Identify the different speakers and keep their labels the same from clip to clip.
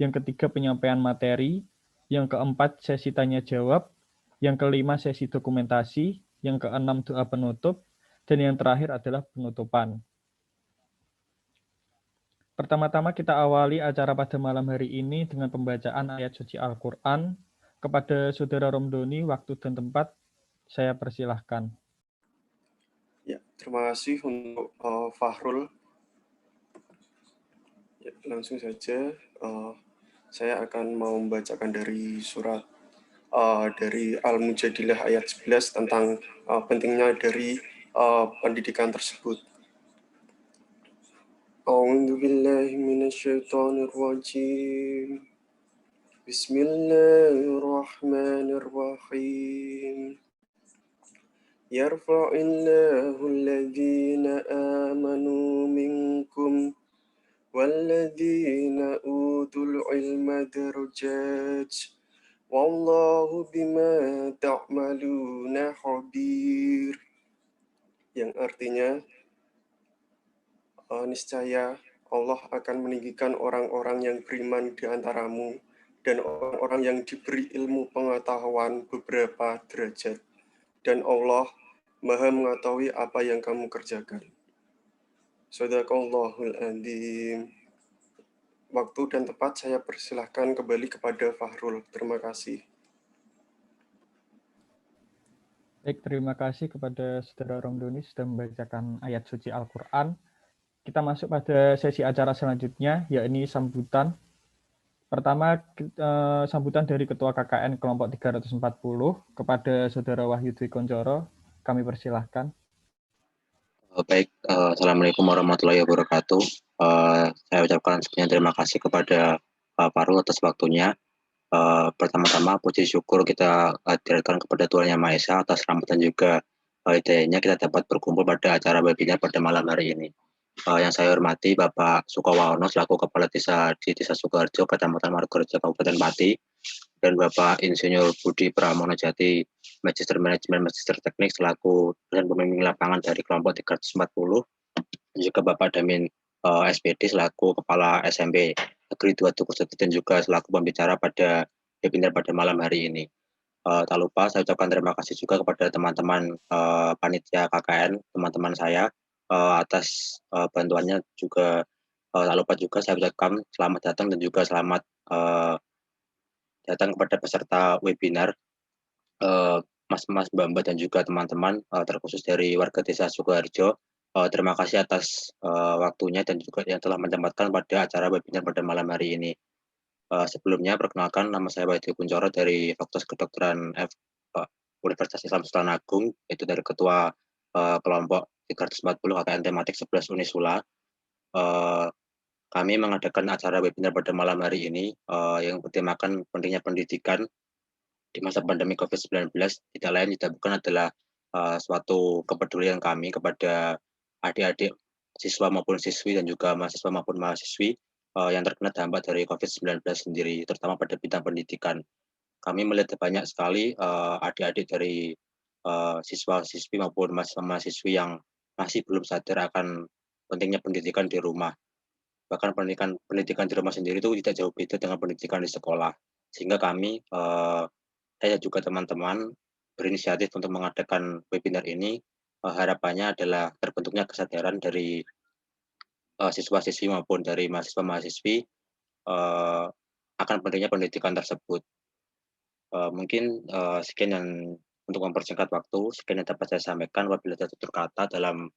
Speaker 1: yang ketiga penyampaian materi, yang keempat sesi tanya jawab, yang kelima sesi dokumentasi, yang keenam doa penutup, dan yang terakhir adalah penutupan. Pertama-tama kita awali acara pada malam hari ini dengan pembacaan ayat suci Al-Quran. Kepada Saudara Romdoni, waktu dan tempat saya persilahkan.
Speaker 2: Ya, terima kasih untuk Fahrul. Ya, langsung saja saya akan mau membacakan dari surat dari Al-Mujadilah ayat 11 tentang pentingnya dari pendidikan tersebut. A'udzu billahi minasyaitonir rajim. Bismillahirrahmanirrahim. Yarfa'illahu alladhina amanu minkum walladzina utul ilma darajat. Wallahu bima ta'maluna khabir. Yang artinya, niscaya Allah akan meninggikan orang-orang yang beriman di antaramu dan orang-orang yang diberi ilmu pengetahuan beberapa derajat. Dan Allah Maha mengetahui apa yang kamu kerjakan. Shadaqallahul adzim. Waktu dan tempat saya persilahkan kembali kepada Fahrul. Terima kasih.
Speaker 1: Baik, terima kasih kepada Saudara Romdoni sudah membacakan ayat suci Al-Quran. Kita masuk pada sesi acara selanjutnya, yakni sambutan. Pertama, sambutan dari Ketua KKN kelompok 340 kepada Saudara Wahyu Dwi Kuncoro. Kami persilahkan.
Speaker 3: Baik, Assalamualaikum warahmatullahi wabarakatuh. Saya ucapkan sekian terima kasih kepada Pak Fahrul atas waktunya. Pertama-tama puji syukur kita hadirkan kepada Tuhan Yang Maha Esa atas rahmat dan juga hidayahnya kita dapat berkumpul pada acara webinar pada malam hari ini. Yang saya hormati Bapak Sukowahono selaku Kepala Desa di Desa Sukoharjo, Kecamatan Margorejo, Kabupaten Pati, dan Bapak Insinyur Budi Pramono Jati, Magister Manajemen Magister Teknik selaku dan pembimbing lapangan dari kelompok 340, dan juga Bapak Damin SPD selaku Kepala SMP Negeri 2 Tukurseti dan juga selaku pembicara pada webinar pada malam hari ini. Tak lupa saya ucapkan terima kasih juga kepada teman-teman panitia KKN, teman-teman saya atas bantuannya juga. Tak lupa juga saya ucapkan selamat datang dan juga selamat datang kepada peserta webinar, Mas-mas, Mbak-mbak, dan juga teman-teman terkhusus dari warga Desa Sukoharjo. Terima kasih atas waktunya dan juga yang telah menyempatkan pada acara webinar pada malam hari ini. Sebelumnya, perkenalkan nama saya Wahyu Kuncoro dari Fakultas Kedokteran Universitas Islam Sultan Agung, yaitu dari Ketua kelompok 340 KKN tematik 11 Unisula. Kami mengadakan acara webinar pada malam hari ini yang bertemakan pentingnya pendidikan di masa pandemi COVID-19. Tidak lain tidak bukan adalah suatu kepedulian kami kepada adik-adik siswa maupun siswi dan juga mahasiswa maupun mahasiswi yang terkena dampak dari COVID-19 sendiri, terutama pada bidang pendidikan. Kami melihat banyak sekali adik-adik dari siswa-siswi maupun mahasiswa-mahasiswi yang masih belum sadar akan pentingnya pendidikan di rumah. Bahkan pendidikan di rumah sendiri itu tidak jauh beda dengan pendidikan di sekolah. Sehingga kami, saya juga teman-teman berinisiatif untuk mengadakan webinar ini. Harapannya adalah terbentuknya kesadaran dari siswa-siswi maupun dari mahasiswa-mahasiswi akan pentingnya pendidikan tersebut. Mungkin sekian yang untuk mempersingkat waktu, sekian yang dapat saya sampaikan. Apabila ada tutur kata dalam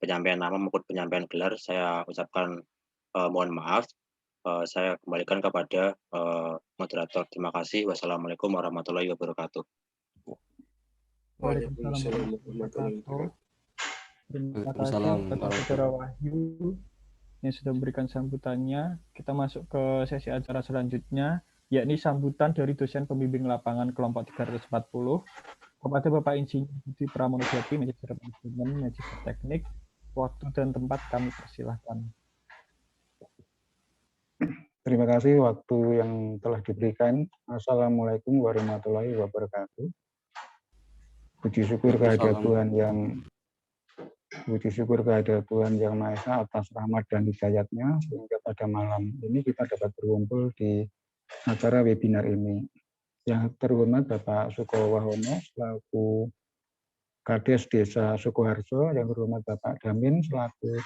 Speaker 3: penyampaian nama maupun penyampaian gelar, saya ucapkan mohon maaf. Saya kembalikan kepada moderator. Terima kasih. Wassalamualaikum warahmatullahi wabarakatuh.
Speaker 1: Waalaikumsalam warahmatullahi wabarakatuh. Terima kasih kepada Saudara Wahyu yang sudah memberikan sambutannya. Kita masuk ke sesi acara selanjutnya, yakni sambutan dari dosen pembimbing lapangan kelompok 340 kepada Bapak Insinyur Budi Pramono Jati, Magister Manajemen Magister Teknik. Waktu dan tempat kami persilahkan.
Speaker 4: Terima kasih waktu yang telah diberikan. Assalamualaikum warahmatullahi wabarakatuh. Puji syukur kehadirat Tuhan yang Puji syukur kehadirat Tuhan Yang Maha Esa atas rahmat dan hidayatnya sehingga pada malam ini kita dapat berkumpul di acara webinar ini. Yang terhormat Bapak Sukowahono selaku Kades Desa Sukoharjo, yang terhormat Bapak Damin selaku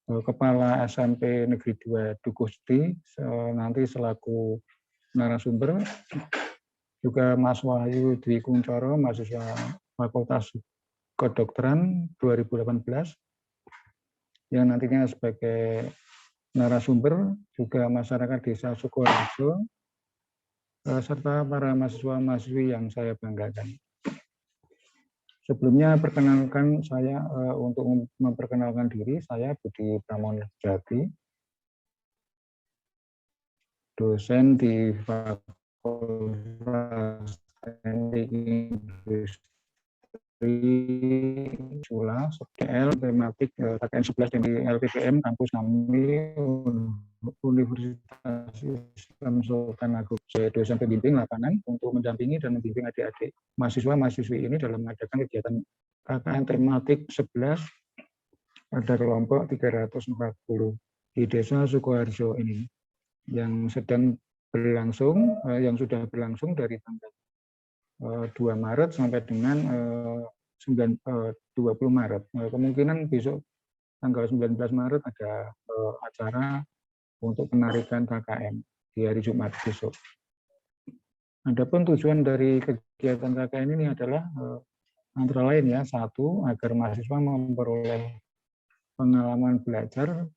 Speaker 4: Kepala SMP Negeri 2 Dukuhsti, nanti selaku narasumber, juga Mas Wahyu Dwi Kuncoro, mahasiswa Fakultas Kedokteran 2018, yang nantinya sebagai narasumber, juga masyarakat Desa Sukoharjo, serta para mahasiswa-mahasiswi yang saya banggakan. Sebelumnya perkenalkan saya untuk memperkenalkan diri, saya Budi Pramono Jati, dosen di Fakultas Teknik Industri Sula, SDL, tematik KKN 11 di LPPM, kampus kami, Universitas Islam Sultan Agung. Saya dosen pembimbing lapangan untuk mendampingi dan membimbing adik-adik mahasiswa-mahasiswi ini dalam mengadakan kegiatan KKN tematik 11 pada kelompok 340 di Desa Sukoharjo ini, yang sedang berlangsung, yang sudah berlangsung dari tanggal 2 Maret sampai dengan 20 Maret. Kemungkinan besok tanggal 19 Maret ada acara untuk penarikan KKN di hari Jumat besok. Adapun tujuan dari kegiatan KKN ini adalah antara lain ya, satu, agar mahasiswa memperoleh pengalaman belajar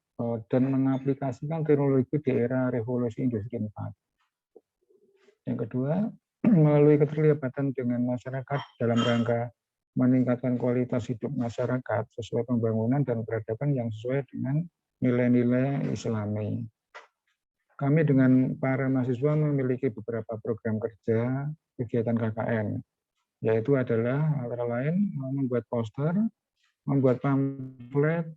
Speaker 4: dan mengaplikasikan teknologi di era revolusi industri 4. Yang kedua, melalui keterlibatan dengan masyarakat dalam rangka meningkatkan kualitas hidup masyarakat sesuai pembangunan dan peradaban yang sesuai dengan nilai-nilai Islami. Kami dengan para mahasiswa memiliki beberapa program kerja kegiatan KKN, yaitu adalah antara lain membuat poster, membuat pamflet,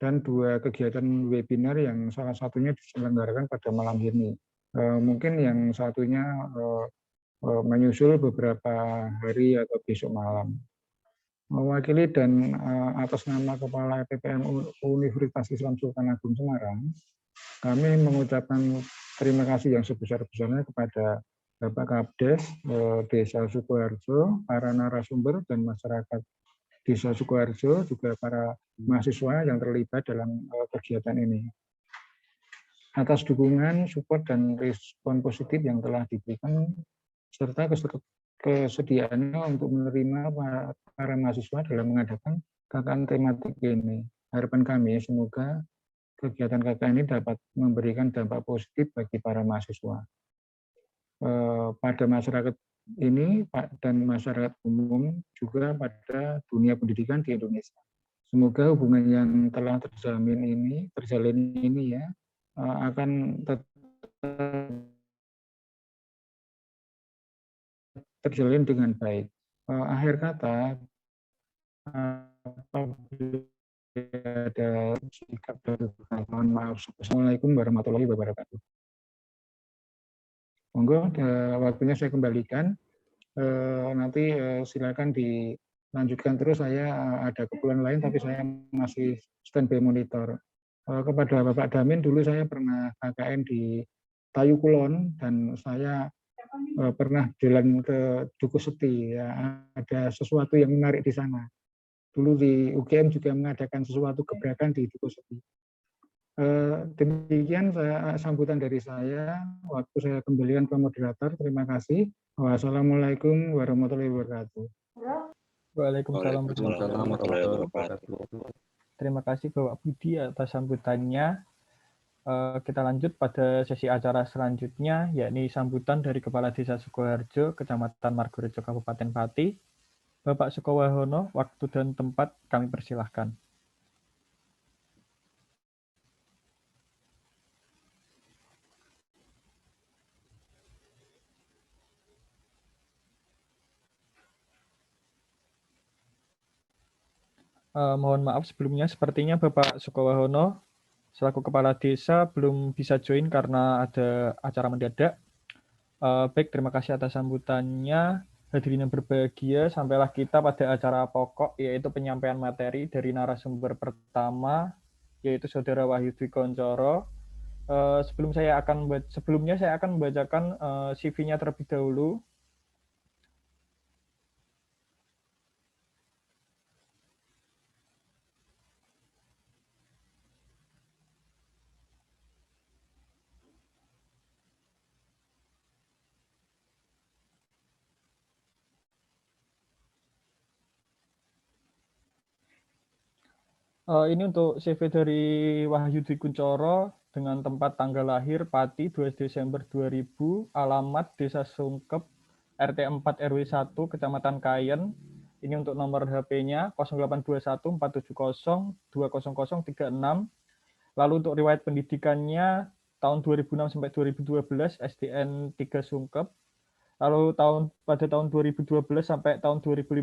Speaker 4: dan 2 kegiatan webinar yang salah satunya diselenggarakan pada malam ini. Mungkin yang satunya menyusul beberapa hari atau besok malam. Mewakili dan atas nama Kepala PPM Universitas Islam Sultan Agung Semarang, kami mengucapkan terima kasih yang sebesar-besarnya kepada Bapak Kapdes Desa Sukoharjo, para narasumber dan masyarakat Desa Sukoharjo, juga para mahasiswa yang terlibat dalam kegiatan ini. Atas dukungan, support, dan respon positif yang telah diberikan, serta kesediaannya untuk menerima para mahasiswa dalam mengadakan KKN tematik ini. Harapan kami semoga kegiatan KKN ini dapat memberikan dampak positif bagi para mahasiswa pada masyarakat ini dan masyarakat umum, juga pada dunia pendidikan di Indonesia. Semoga hubungan yang telah terjalin ini ya akan tetap terjalin dengan baik. Akhir kata, apabila ada sikap dari mohon maaf. Assalamualaikum warahmatullahi wabarakatuh. Monggo, waktunya saya kembalikan. Nanti silakan dilanjutkan terus. Saya ada keperluan lain, tapi saya masih standby monitor. Kepada Bapak Damin, dulu saya pernah KKN di Tayu Kulon, dan saya pernah jalan ke Dukuhsti. Ya, ada sesuatu yang menarik di sana. Dulu di UGM juga mengadakan sesuatu gebrakan di Dukuhsti. Demikian sambutan dari saya. Waktu saya kembalikan ke moderator. Terima kasih. Wassalamualaikum warahmatullahi wabarakatuh.
Speaker 1: Waalaikumsalam warahmatullahi wabarakatuh. Terima kasih Bapak Budi atas sambutannya. Kita lanjut pada sesi acara selanjutnya, yakni sambutan dari Kepala Desa Sukoharjo, Kecamatan Margorejo, Kabupaten Pati. Bapak Sukowahono, waktu dan tempat kami persilahkan. Mohon maaf sebelumnya, sepertinya Bapak Sukowahono selaku Kepala Desa belum bisa join karena ada acara mendadak. Baik, terima kasih atas sambutannya. hadirin yang berbahagia, sampailah kita pada acara pokok, yaitu penyampaian materi dari narasumber pertama, yaitu Saudara Wahyu Dwi Kuncoro. Sebelumnya saya akan membacakan CV-nya terlebih dahulu. Ini untuk CV dari Wahyu Dwi Kuncoro dengan tempat tanggal lahir Pati 2 Desember 2000, alamat Desa Sungkep, RT 4 RW 1, Kecamatan Kayen. Ini untuk nomor HP-nya 0821 470 20036. Lalu untuk riwayat pendidikannya tahun 2006 sampai 2012 SDN 3 Sungkep. Lalu pada tahun 2012 sampai tahun 2015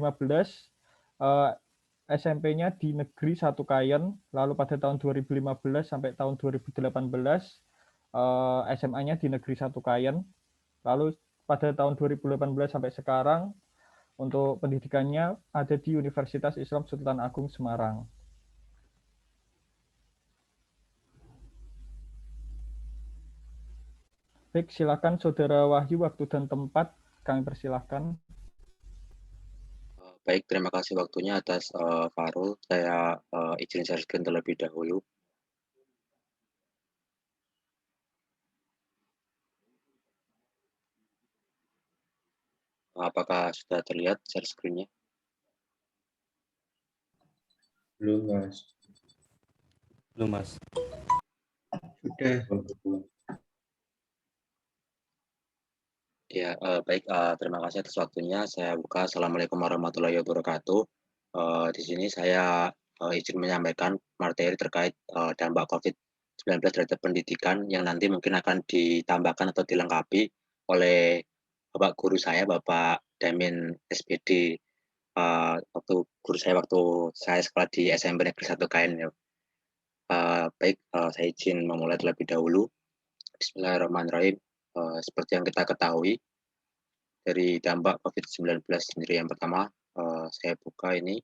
Speaker 1: SMP-nya di Negeri 1 Kayen, lalu pada tahun 2015 sampai tahun 2018 SMA-nya di Negeri 1 Kayen, lalu pada tahun 2018 sampai sekarang untuk pendidikannya ada di Universitas Islam Sultan Agung Semarang. Baik, silakan Saudara Wahyu, waktu dan tempat kami persilahkan.
Speaker 3: Baik, terima kasih waktunya atas Farul. Saya izin share screen terlebih dahulu. Apakah sudah terlihat share screen-nya?
Speaker 5: Belum, Mas.
Speaker 6: Belum, Mas.
Speaker 5: Sudah.
Speaker 3: Ya, baik. Terima kasih atas waktunya. Saya buka. Assalamualaikum warahmatullahi wabarakatuh. Di sini saya izin menyampaikan materi terkait dampak COVID-19 terhadap pendidikan yang nanti mungkin akan ditambahkan atau dilengkapi oleh Bapak guru saya, Bapak Damin SPD. Waktu guru saya waktu saya sekolah di SMP Negeri 1 Kayen. Ya. Baik, saya izin memulai terlebih dahulu. Bismillahirrahmanirrahim. Seperti yang kita ketahui, dari dampak COVID-19 sendiri yang pertama, saya buka ini.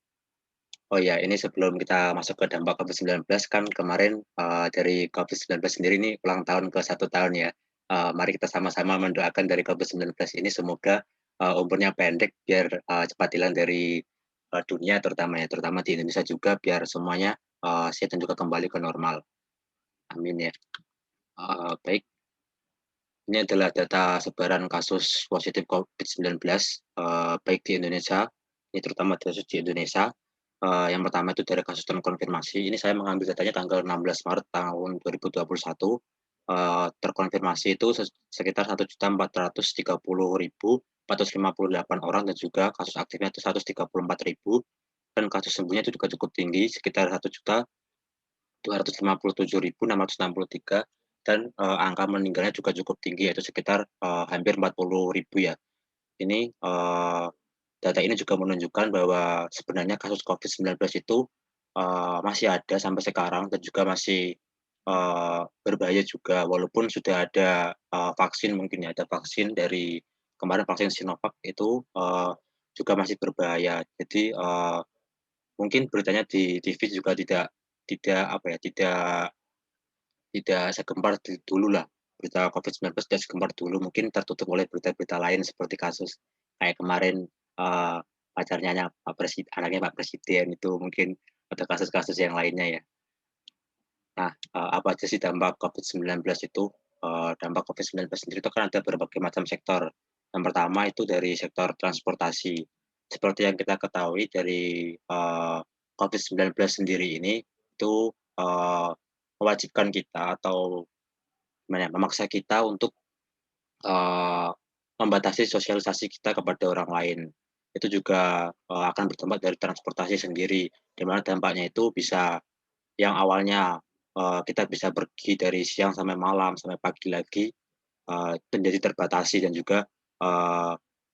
Speaker 3: Oh ya, ini sebelum kita masuk ke dampak COVID-19 kan kemarin dari COVID-19 sendiri ini ulang tahun ke 1 tahun ya. Mari kita sama-sama mendoakan dari COVID-19 ini semoga umurnya pendek biar cepat hilang dari dunia terutama di Indonesia juga biar semuanya sehat dan juga kembali ke normal. Amin ya. Baik. Ini adalah data sebaran kasus positif COVID-19 baik di Indonesia, ini terutama kasus di Indonesia. Yang pertama itu dari kasus terkonfirmasi. Ini saya mengambil datanya tanggal 16 Maret tahun 2021. Terkonfirmasi itu sekitar 1.430.458 orang dan juga kasus aktifnya itu 134.000 dan kasus sembuhnya itu juga cukup tinggi sekitar 1.257.663 dan angka meninggalnya juga cukup tinggi yaitu sekitar hampir 40.000 ya. Ini data ini juga menunjukkan bahwa sebenarnya kasus COVID-19 itu masih ada sampai sekarang dan juga masih berbahaya juga walaupun sudah ada vaksin mungkin ya, ada vaksin dari kemarin vaksin Sinovac itu juga masih berbahaya. Jadi mungkin beritanya di TV juga tidak segempar dulu lah. Berita COVID-19 tidak segempar dulu, mungkin tertutup oleh berita-berita lain seperti kasus kayak kemarin pacarnya anaknya Pak Presiden itu mungkin ada kasus-kasus yang lainnya ya. Nah, apa aja sih dampak COVID-19 itu? Dampak COVID-19 sendiri itu kan ada berbagai macam sektor. Yang pertama itu dari sektor transportasi. Seperti yang kita ketahui dari COVID-19 sendiri ini itu mewajibkan kita atau memaksa kita untuk membatasi sosialisasi kita kepada orang lain. Itu juga akan berdampak dari transportasi sendiri, di mana dampaknya itu bisa yang awalnya kita bisa pergi dari siang sampai malam, sampai pagi lagi, menjadi terbatasi dan juga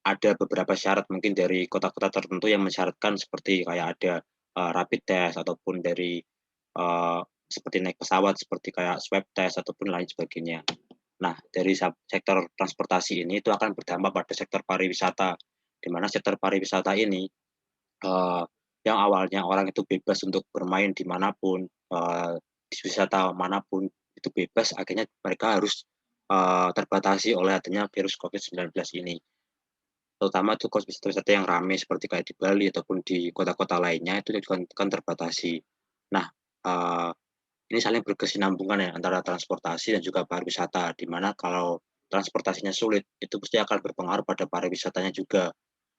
Speaker 3: ada beberapa syarat mungkin dari kota-kota tertentu yang mensyaratkan seperti kayak ada rapid test ataupun dari seperti naik pesawat seperti kayak swab test ataupun lain sebagainya. Nah, dari sektor transportasi ini itu akan berdampak pada sektor pariwisata, di mana sektor pariwisata ini yang awalnya orang itu bebas untuk bermain dimanapun, wisata manapun itu bebas, akhirnya mereka harus terbatasi oleh adanya virus COVID-19 ini. Terutama itu wisata-wisata yang ramai seperti kayak di Bali ataupun di kota-kota lainnya itu kan terbatasi. Nah, ini saling berkesinambungan ya antara transportasi dan juga pariwisata, di mana kalau transportasinya sulit itu pasti akan berpengaruh pada pariwisatanya juga.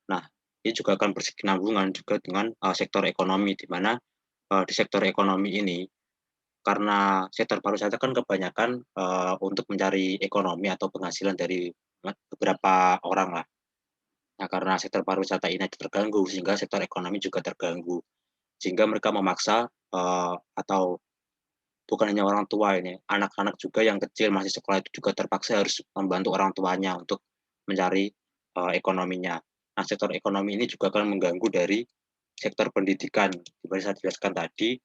Speaker 3: Nah, ini juga akan berkesinambungan juga dengan sektor ekonomi, di mana di sektor ekonomi ini karena sektor pariwisata kan kebanyakan untuk mencari ekonomi atau penghasilan dari beberapa orang lah. Nah, karena sektor pariwisata ini terganggu, sehingga sektor ekonomi juga terganggu. Sehingga mereka memaksa, atau bukan hanya orang tua ini, anak-anak juga yang kecil masih sekolah itu juga terpaksa harus membantu orang tuanya untuk mencari ekonominya. Nah, sektor ekonomi ini juga akan mengganggu dari sektor pendidikan. Seperti saya jelaskan tadi,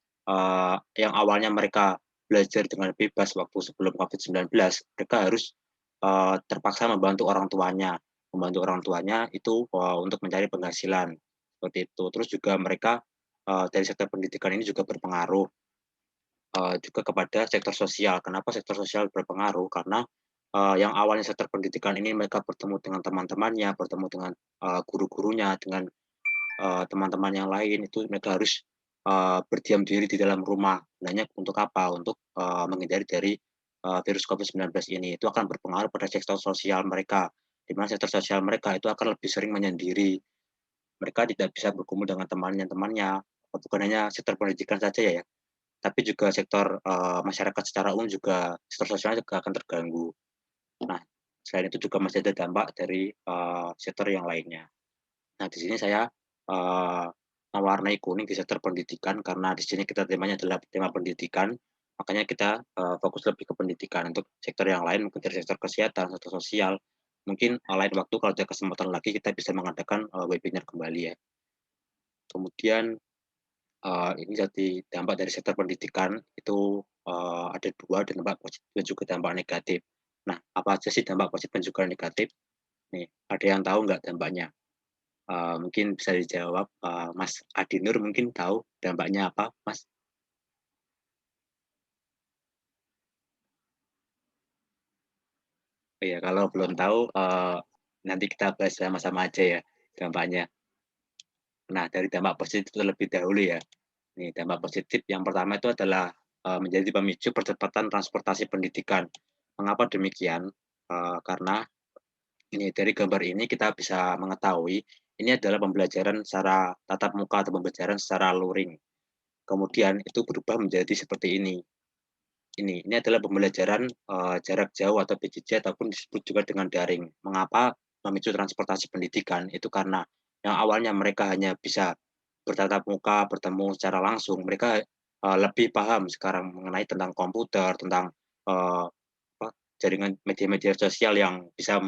Speaker 3: yang awalnya mereka belajar dengan bebas waktu sebelum COVID-19, mereka harus terpaksa membantu orang tuanya. Membantu orang tuanya itu untuk mencari penghasilan, seperti itu. Terus juga mereka dari sektor pendidikan ini juga berpengaruh juga kepada sektor sosial. Kenapa sektor sosial berpengaruh? Karena yang awalnya sektor pendidikan ini mereka bertemu dengan teman-temannya, bertemu dengan guru-gurunya, dengan teman-teman yang lain, itu mereka harus berdiam diri di dalam rumah. Gunanya untuk apa? Untuk menghindari dari virus COVID-19 ini. Itu akan berpengaruh pada sektor sosial mereka, di mana sektor sosial mereka itu akan lebih sering menyendiri. Mereka tidak bisa berkumpul dengan temannya, bukan hanya sektor pendidikan saja ya, tapi juga sektor masyarakat secara umum juga sektor sosial juga akan terganggu. Nah, selain itu juga masih ada dampak dari sektor yang lainnya. Nah, di sini saya mewarnai kuning di sektor pendidikan karena di sini kita temanya adalah tema pendidikan, makanya kita fokus lebih ke pendidikan. Untuk sektor yang lain mungkin dari sektor kesehatan, sektor sosial, mungkin lain waktu kalau ada kesempatan lagi kita bisa mengadakan webinar kembali ya. Kemudian ini jadi dampak dari sektor pendidikan itu ada dua, ada dampak positif dan juga dampak negatif. Nah, apa aja sih dampak positif dan juga negatif? Nih, ada yang tahu nggak dampaknya? Mungkin bisa dijawab Mas Adinur, mungkin tahu dampaknya apa, Mas? Oh ya, kalau belum tahu nanti kita bahas sama-sama aja ya dampaknya. Nah, dari dampak positif terlebih dahulu ya. Nih, dampak positif yang pertama itu adalah menjadi pemicu percepatan transportasi pendidikan. Mengapa demikian? Karena ini dari gambar ini kita bisa mengetahui ini adalah pembelajaran secara tatap muka atau pembelajaran secara luring. Kemudian itu berubah menjadi seperti ini. Ini adalah pembelajaran jarak jauh atau PJJ ataupun disebut juga dengan daring. Mengapa memicu transportasi pendidikan? Itu karena yang awalnya mereka hanya bisa bertatap muka, bertemu secara langsung, mereka lebih paham sekarang mengenai tentang komputer, tentang jaringan media-media sosial yang bisa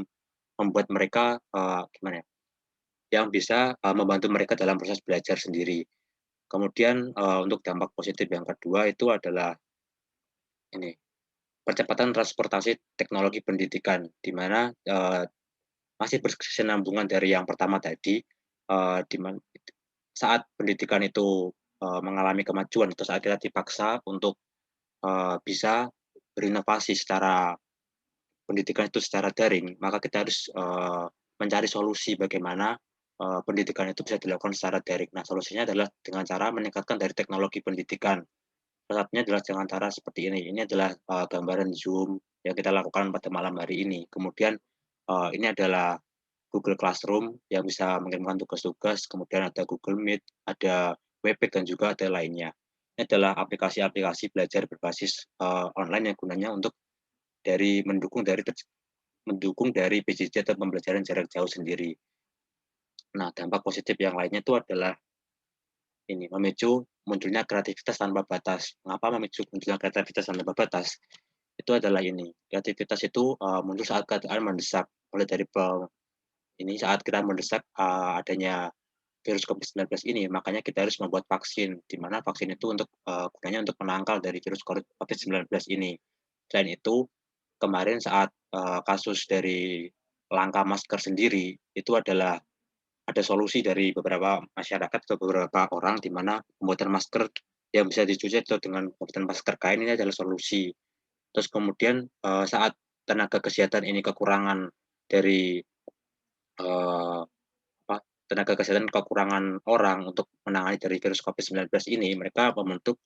Speaker 3: membuat mereka gimana ya? Yang bisa membantu mereka dalam proses belajar sendiri. Kemudian untuk dampak positif yang kedua itu adalah ini percepatan transportasi teknologi pendidikan, di mana masih berkesinambungan dari yang pertama tadi, di mana saat pendidikan itu mengalami kemajuan atau saat kita dipaksa untuk bisa berinovasi secara pendidikan itu secara daring, maka kita harus mencari solusi bagaimana pendidikan itu bisa dilakukan secara daring. Nah, solusinya adalah dengan cara meningkatkan dari teknologi pendidikan. Salah satunya adalah dengan cara seperti ini. Ini adalah gambaran Zoom yang kita lakukan pada malam hari ini. Kemudian ini adalah Google Classroom yang bisa mengirimkan tugas-tugas, kemudian ada Google Meet, ada Webex dan juga ada lainnya. Ini adalah aplikasi-aplikasi belajar berbasis online yang gunanya untuk mendukung dari PJJ atau pembelajaran jarak jauh sendiri. Nah, dampak positif yang lainnya itu adalah ini memicu munculnya kreativitas tanpa batas. Mengapa memicu munculnya kreativitas tanpa batas? Itu adalah ini. Kreativitas itu muncul saat keadaan mendesak. Mulai dari ini saat kita mendesak adanya virus COVID-19 ini, makanya kita harus membuat vaksin, di mana vaksin itu untuk gunanya untuk menangkal dari virus COVID-19 ini. Selain itu, kemarin saat kasus dari langka masker sendiri, itu adalah ada solusi dari beberapa masyarakat atau beberapa orang di mana pembuatan masker yang bisa dicuci atau dengan pembuatan masker kain ini adalah solusi. Terus kemudian saat tenaga kesehatan ini kekurangan dari apa, tenaga kesehatan kekurangan orang untuk menangani dari virus COVID-19 ini, mereka membentuk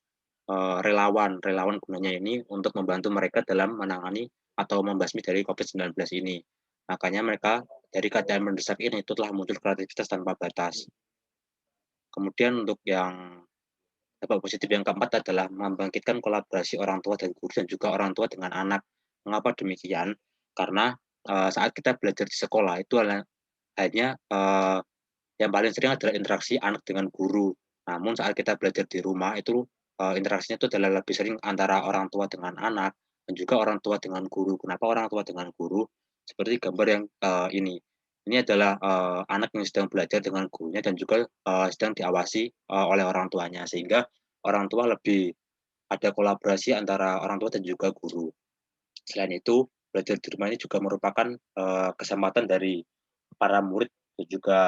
Speaker 3: relawan. Relawan gunanya ini untuk membantu mereka dalam menangani atau membasmi dari COVID-19 ini. Makanya mereka dari keadaan mendesak ini itu telah muncul kreativitas tanpa batas. Kemudian untuk yang dampak positif yang keempat adalah membangkitkan kolaborasi orang tua dan guru dan juga orang tua dengan anak. Mengapa demikian? Karena saat kita belajar di sekolah itu hanya yang paling sering adalah interaksi anak dengan guru. Namun saat kita belajar di rumah itu interaksinya itu adalah lebih sering antara orang tua dengan anak dan juga orang tua dengan guru. Kenapa orang tua dengan guru? Seperti gambar yang ini. Ini adalah anak yang sedang belajar dengan gurunya dan juga sedang diawasi oleh orang tuanya, sehingga orang tua lebih ada kolaborasi antara orang tua dan juga guru. Selain itu, belajar di rumah ini juga merupakan kesempatan dari para murid dan juga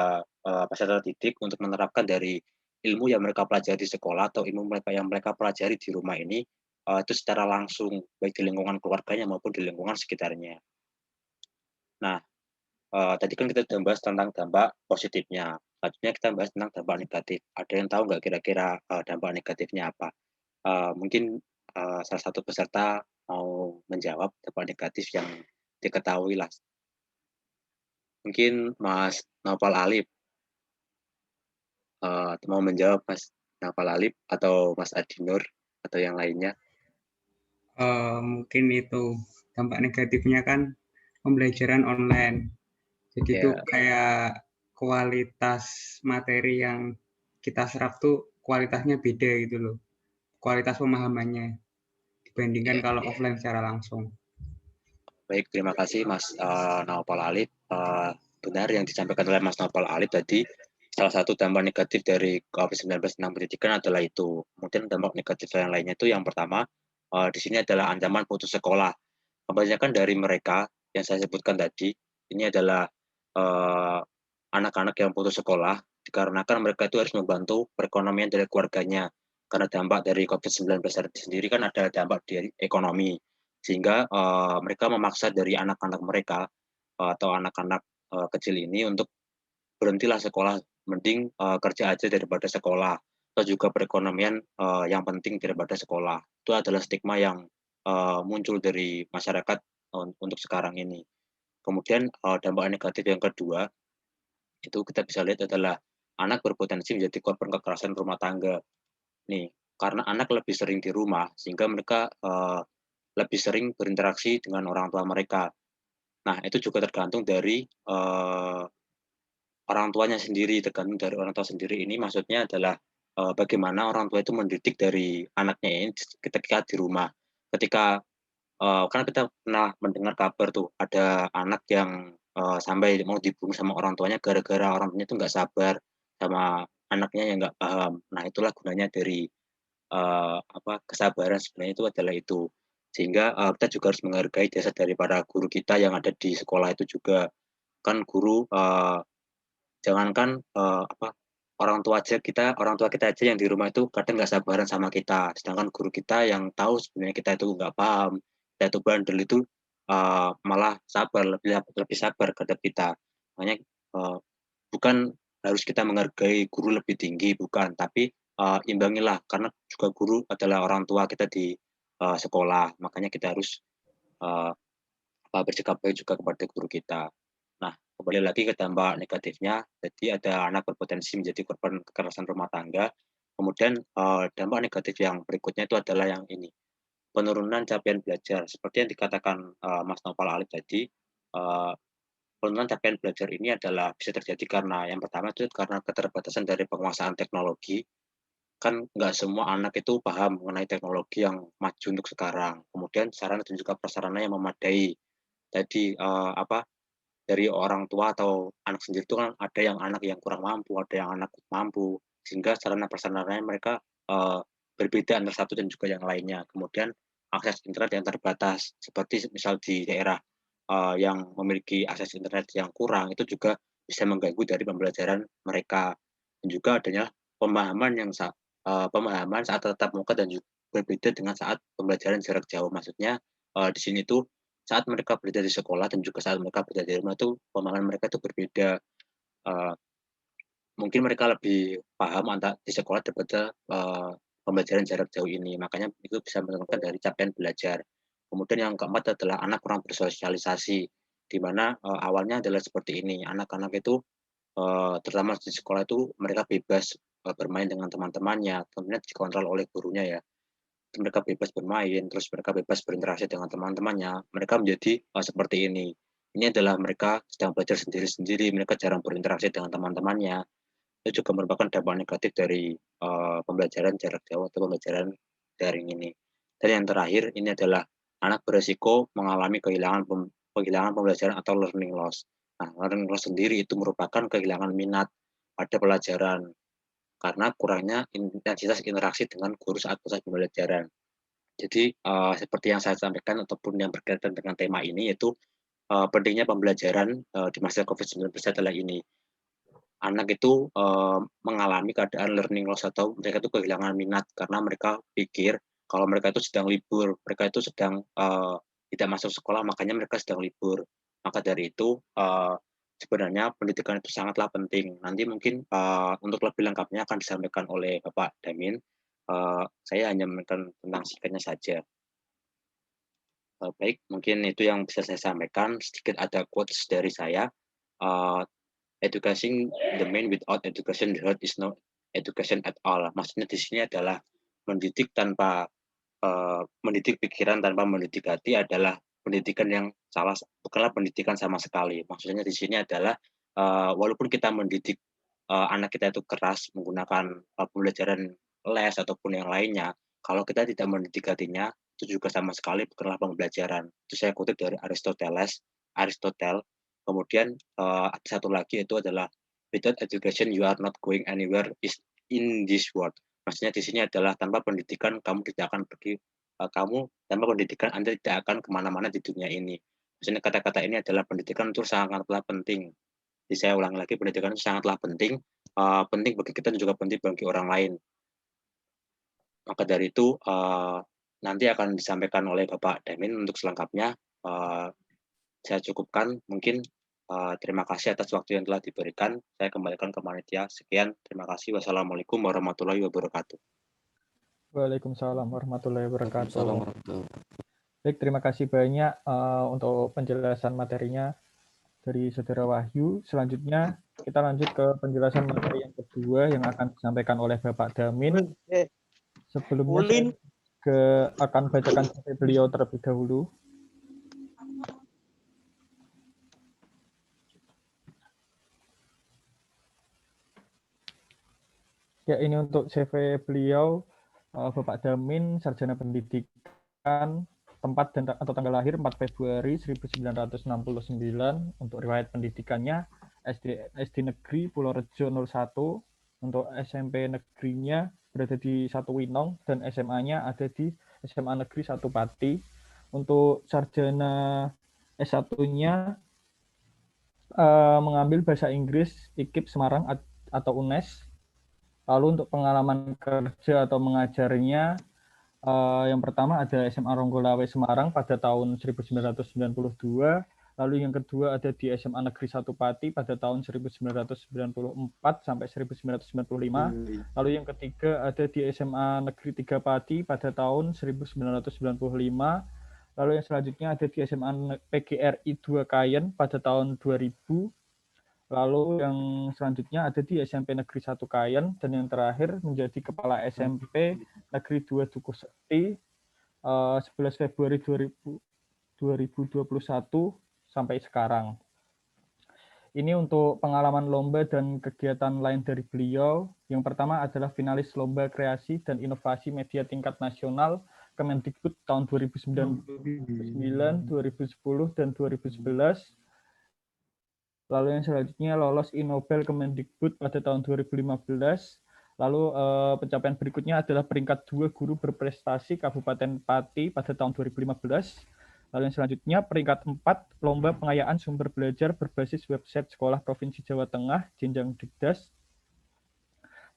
Speaker 3: peserta didik untuk menerapkan dari ilmu yang mereka pelajari di sekolah atau ilmu yang mereka pelajari di rumah ini itu secara langsung, baik di lingkungan keluarganya maupun di lingkungan sekitarnya. Nah, tadi kan kita sudah bahas tentang dampak positifnya. Selanjutnya kita bahas tentang dampak negatif. Ada yang tahu nggak kira-kira dampak negatifnya apa? Mungkin salah satu peserta mau menjawab dampak negatif yang diketahui lah. Mungkin Mas Naufal Alip mau menjawab, Mas Naufal Alip atau Mas Adi Nur atau yang lainnya.
Speaker 5: Mungkin itu dampak negatifnya kan pembelajaran online. Jadi itu kayak kualitas materi yang kita serap tuh kualitasnya beda gitu loh. Kualitas pemahamannya dibandingkan kalau offline secara langsung.
Speaker 3: Baik, terima kasih Mas Naufal Alip. Benar yang disampaikan oleh Mas Naufal Alip tadi, salah satu dampak negatif dari COVID-19 tentang pendidikan adalah itu. Kemudian dampak negatif yang lainnya itu yang pertama, di sini adalah ancaman putus sekolah. Kebanyakan dari mereka yang saya sebutkan tadi, ini adalah anak-anak yang putus sekolah, dikarenakan mereka itu harus membantu perekonomian dari keluarganya. Karena dampak dari COVID-19 sendiri kan ada dampak dari ekonomi. Sehingga mereka memaksa dari anak-anak mereka atau anak-anak kecil ini untuk berhentilah sekolah, mending kerja aja daripada sekolah, atau juga perekonomian yang penting daripada sekolah. Itu adalah stigma yang muncul dari masyarakat untuk sekarang ini. Kemudian dampak negatif yang kedua, itu kita bisa lihat adalah anak berpotensi menjadi korban kekerasan rumah tangga. Nih, karena anak lebih sering di rumah, sehingga mereka lebih sering berinteraksi dengan orang tua mereka. Nah, itu juga tergantung dari orang tuanya sendiri, tergantung dari orang tua sendiri. Ini maksudnya adalah bagaimana orang tua itu mendidik dari anaknya ini ketika di rumah. Ketika kan kita pernah mendengar kabar tuh ada anak yang sampai mau dibunuh sama orang tuanya gara-gara orang tuanya itu nggak sabar sama anaknya yang nggak paham. Nah, itulah gunanya dari kesabaran sebenarnya itu adalah itu. Sehingga kita juga harus menghargai jasa dari para guru kita yang ada di sekolah itu juga. Kan guru jangankan orang tua kita aja yang di rumah itu kadang nggak sabaran sama kita, sedangkan guru kita yang tahu sebenarnya kita itu nggak paham, kita itu bandel itu malah lebih sabar terhadap kita. Makanya bukan harus kita menghargai guru lebih tinggi, bukan, tapi imbangilah karena juga guru adalah orang tua kita di sekolah, makanya kita harus bersikap baik juga kepada guru kita. Nah, kembali lagi ke dampak negatifnya, jadi ada anak berpotensi menjadi korban kekerasan rumah tangga. Kemudian dampak negatif yang berikutnya itu adalah yang ini, penurunan capaian belajar. Seperti yang dikatakan Mas Naufal Alip tadi, penurunan capaian belajar ini adalah bisa terjadi karena yang pertama itu karena keterbatasan dari penguasaan teknologi. Kan nggak semua anak itu paham mengenai teknologi yang maju untuk sekarang. Kemudian sarana dan juga prasarana yang memadai. Jadi dari orang tua atau anak sendiri itu kan ada yang anak yang kurang mampu, ada yang anak mampu, sehingga sarana prasarananya mereka berbeda antara satu dan juga yang lainnya. Kemudian akses internet yang terbatas, seperti misal di daerah yang memiliki akses internet yang kurang, itu juga bisa mengganggu dari pembelajaran mereka. Dan juga adanya pemahaman saat tatap muka dan juga berbeda dengan saat pembelajaran jarak jauh. Maksudnya di sini tuh saat mereka berada di sekolah dan juga saat mereka berada di rumah tuh pemahaman mereka tuh berbeda. Mungkin mereka lebih paham di sekolah daripada pembelajaran jarak jauh ini. Makanya itu bisa menentukan dari capaian belajar. Kemudian yang keempat adalah anak kurang bersosialisasi, di mana awalnya adalah seperti ini. Anak-anak itu terutama di sekolah itu mereka bebas bermain dengan teman-temannya, tentunya dikontrol oleh gurunya ya. Mereka bebas bermain, terus mereka bebas berinteraksi dengan teman-temannya. Mereka menjadi seperti ini. Ini adalah mereka sedang belajar sendiri-sendiri, mereka jarang berinteraksi dengan teman-temannya. Itu juga merupakan dampak negatif dari pembelajaran jarak jauh atau pembelajaran daring ini. Dan yang terakhir ini adalah anak beresiko mengalami kehilangan pembelajaran atau learning loss. Nah, learning loss sendiri itu merupakan kehilangan minat pada pelajaran karena kurangnya intensitas interaksi dengan guru saat proses pembelajaran. Jadi seperti yang saya sampaikan ataupun yang berkaitan dengan tema ini yaitu pentingnya pembelajaran di masa COVID-19 adalah ini. Anak itu mengalami keadaan learning loss atau mereka itu kehilangan minat karena mereka pikir kalau mereka itu sedang libur, mereka itu sedang tidak masuk sekolah, makanya mereka sedang libur. Maka dari itu sebenarnya pendidikan itu sangatlah penting. Nanti mungkin untuk lebih lengkapnya akan disampaikan oleh Bapak Damin. Saya hanya memberikan tentang singkatnya saja. Baik, mungkin itu yang bisa saya sampaikan. Sedikit ada quotes dari saya. Education the mind without education the heart is no education at all. Maksudnya di sini adalah mendidik tanpa mendidik pikiran tanpa mendidik hati adalah pendidikan yang salah, bukanlah pendidikan sama sekali. Maksudnya di sini adalah walaupun kita mendidik anak kita itu keras menggunakan pembelajaran les ataupun yang lainnya, kalau kita tidak mendidik hatinya itu juga sama sekali bukanlah pembelajaran. Itu saya kutip dari Aristotle. Kemudian ada satu lagi itu adalah without education you are not going anywhere is in this world. Maksudnya di sini adalah tanpa pendidikan kamu tidak akan pergi, tanpa pendidikan Anda tidak akan kemana-mana di dunia ini. Maksudnya kata-kata ini adalah pendidikan itu sangatlah penting. Jadi saya ulangi lagi, pendidikan itu sangatlah penting, penting bagi kita dan juga penting bagi orang lain. Maka dari itu nanti akan disampaikan oleh Bapak Damin untuk selengkapnya. Saya cukupkan, mungkin terima kasih atas waktu yang telah diberikan. Saya kembalikan ke panitia. Sekian, terima kasih. Wassalamualaikum warahmatullahi wabarakatuh.
Speaker 1: Waalaikumsalam warahmatullahi wabarakatuh. Baik, terima kasih banyak untuk penjelasan materinya dari Saudara Wahyu. Selanjutnya kita lanjut ke penjelasan materi yang kedua yang akan disampaikan oleh Bapak Damin. Sebelumnya saya akan bacakan CV beliau terlebih dahulu. Ya, ini untuk CV beliau, Bapak Damin, Sarjana Pendidikan, tempat dan atau tanggal lahir 4 Februari 1969, untuk riwayat pendidikannya SD Negeri Pulau Rejo 01, untuk SMP negerinya berada di 1 Winong, dan SMA-nya ada di SMA Negeri 1 Pati. Untuk sarjana S1-nya mengambil bahasa Inggris IKIP Semarang atau UNES. Lalu untuk pengalaman kerja atau mengajarnya, yang pertama ada SMA Ronggolawe Semarang pada tahun 1992, lalu yang kedua ada di SMA Negeri 1 Pati pada tahun 1994 sampai 1995, lalu yang ketiga ada di SMA Negeri 3 Pati pada tahun 1995, lalu yang selanjutnya ada di SMA PGRI 2 Kayen pada tahun 2000, lalu yang selanjutnya ada di SMP Negeri 1 Kayen, dan yang terakhir menjadi Kepala SMP Negeri 2 Dukuh Sekti 11 Februari 2021 sampai sekarang. Ini untuk pengalaman lomba dan kegiatan lain dari beliau. Yang pertama adalah finalis Lomba Kreasi dan Inovasi Media Tingkat Nasional Kemendikbud tahun 2009, 2010, dan 2011. Lalu yang selanjutnya lolos Innobel Kemendikbud pada tahun 2015. Lalu pencapaian berikutnya adalah peringkat 2 guru berprestasi Kabupaten Pati pada tahun 2015. Lalu yang selanjutnya peringkat 4, lomba pengayaan sumber belajar berbasis website Sekolah Provinsi Jawa Tengah, jenjang Dikdas.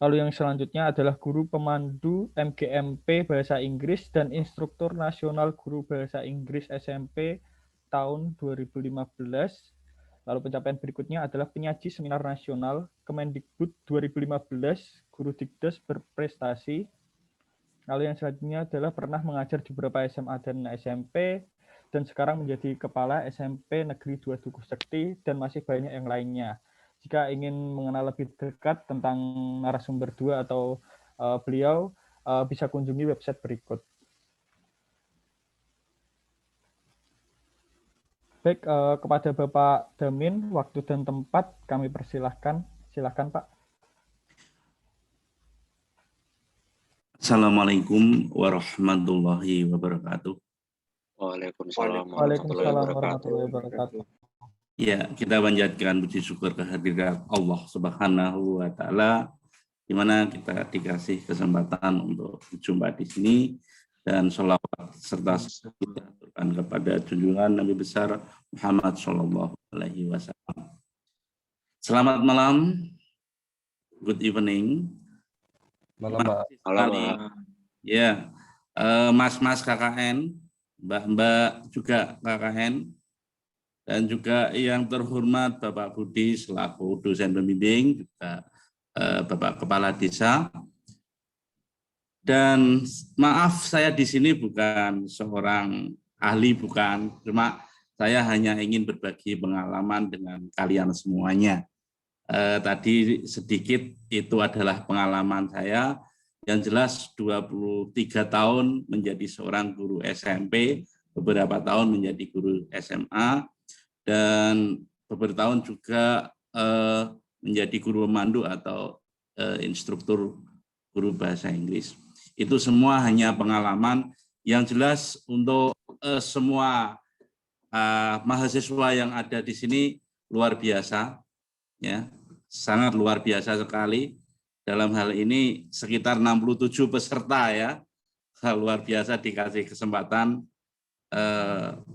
Speaker 1: Lalu yang selanjutnya adalah guru pemandu MGMP Bahasa Inggris dan instruktur nasional guru Bahasa Inggris SMP tahun 2015. Lalu pencapaian berikutnya adalah penyaji seminar nasional Kemendikbud 2015, guru Dikdas berprestasi. Lalu yang selanjutnya adalah pernah mengajar di beberapa SMA dan SMP, dan sekarang menjadi Kepala SMP Negeri 2 Dukuh Sekti, dan masih banyak yang lainnya. Jika ingin mengenal lebih dekat tentang narasumber 2 atau beliau, bisa kunjungi website berikut. Baik, kepada Bapak Damin, waktu dan tempat kami persilahkan. Silakan, Pak.
Speaker 7: Assalamualaikum warahmatullahi wabarakatuh.
Speaker 3: Waalaikumsalam
Speaker 1: warahmatullahi wabarakatuh.
Speaker 7: Ya, kita panjatkan puji syukur kehadirat Allah Subhanahu wa Ta'ala, di mana kita dikasih kesempatan untuk berjumpa di sini, dan sholawat serta kita aturkan kepada junjungan Nabi besar Muhammad Shallallahu Alaihi Wasallam. Selamat malam, good evening.
Speaker 6: Malam, Pak.
Speaker 7: Ya, mas-mas KKN, mbak-mbak juga KKN, dan juga yang terhormat Bapak Budi selaku dosen pembimbing, juga Bapak Kepala Desa. Dan maaf, saya di sini bukan seorang ahli, bukan, cuma saya hanya ingin berbagi pengalaman dengan kalian semuanya. Tadi sedikit itu adalah pengalaman saya, yang jelas 23 tahun menjadi seorang guru SMP, beberapa tahun menjadi guru SMA, dan beberapa tahun juga menjadi guru pemandu atau instruktur guru bahasa Inggris. Itu semua hanya pengalaman, yang jelas untuk semua mahasiswa yang ada di sini luar biasa, ya, sangat luar biasa sekali. Dalam hal ini sekitar 67 peserta, ya, luar biasa dikasih kesempatan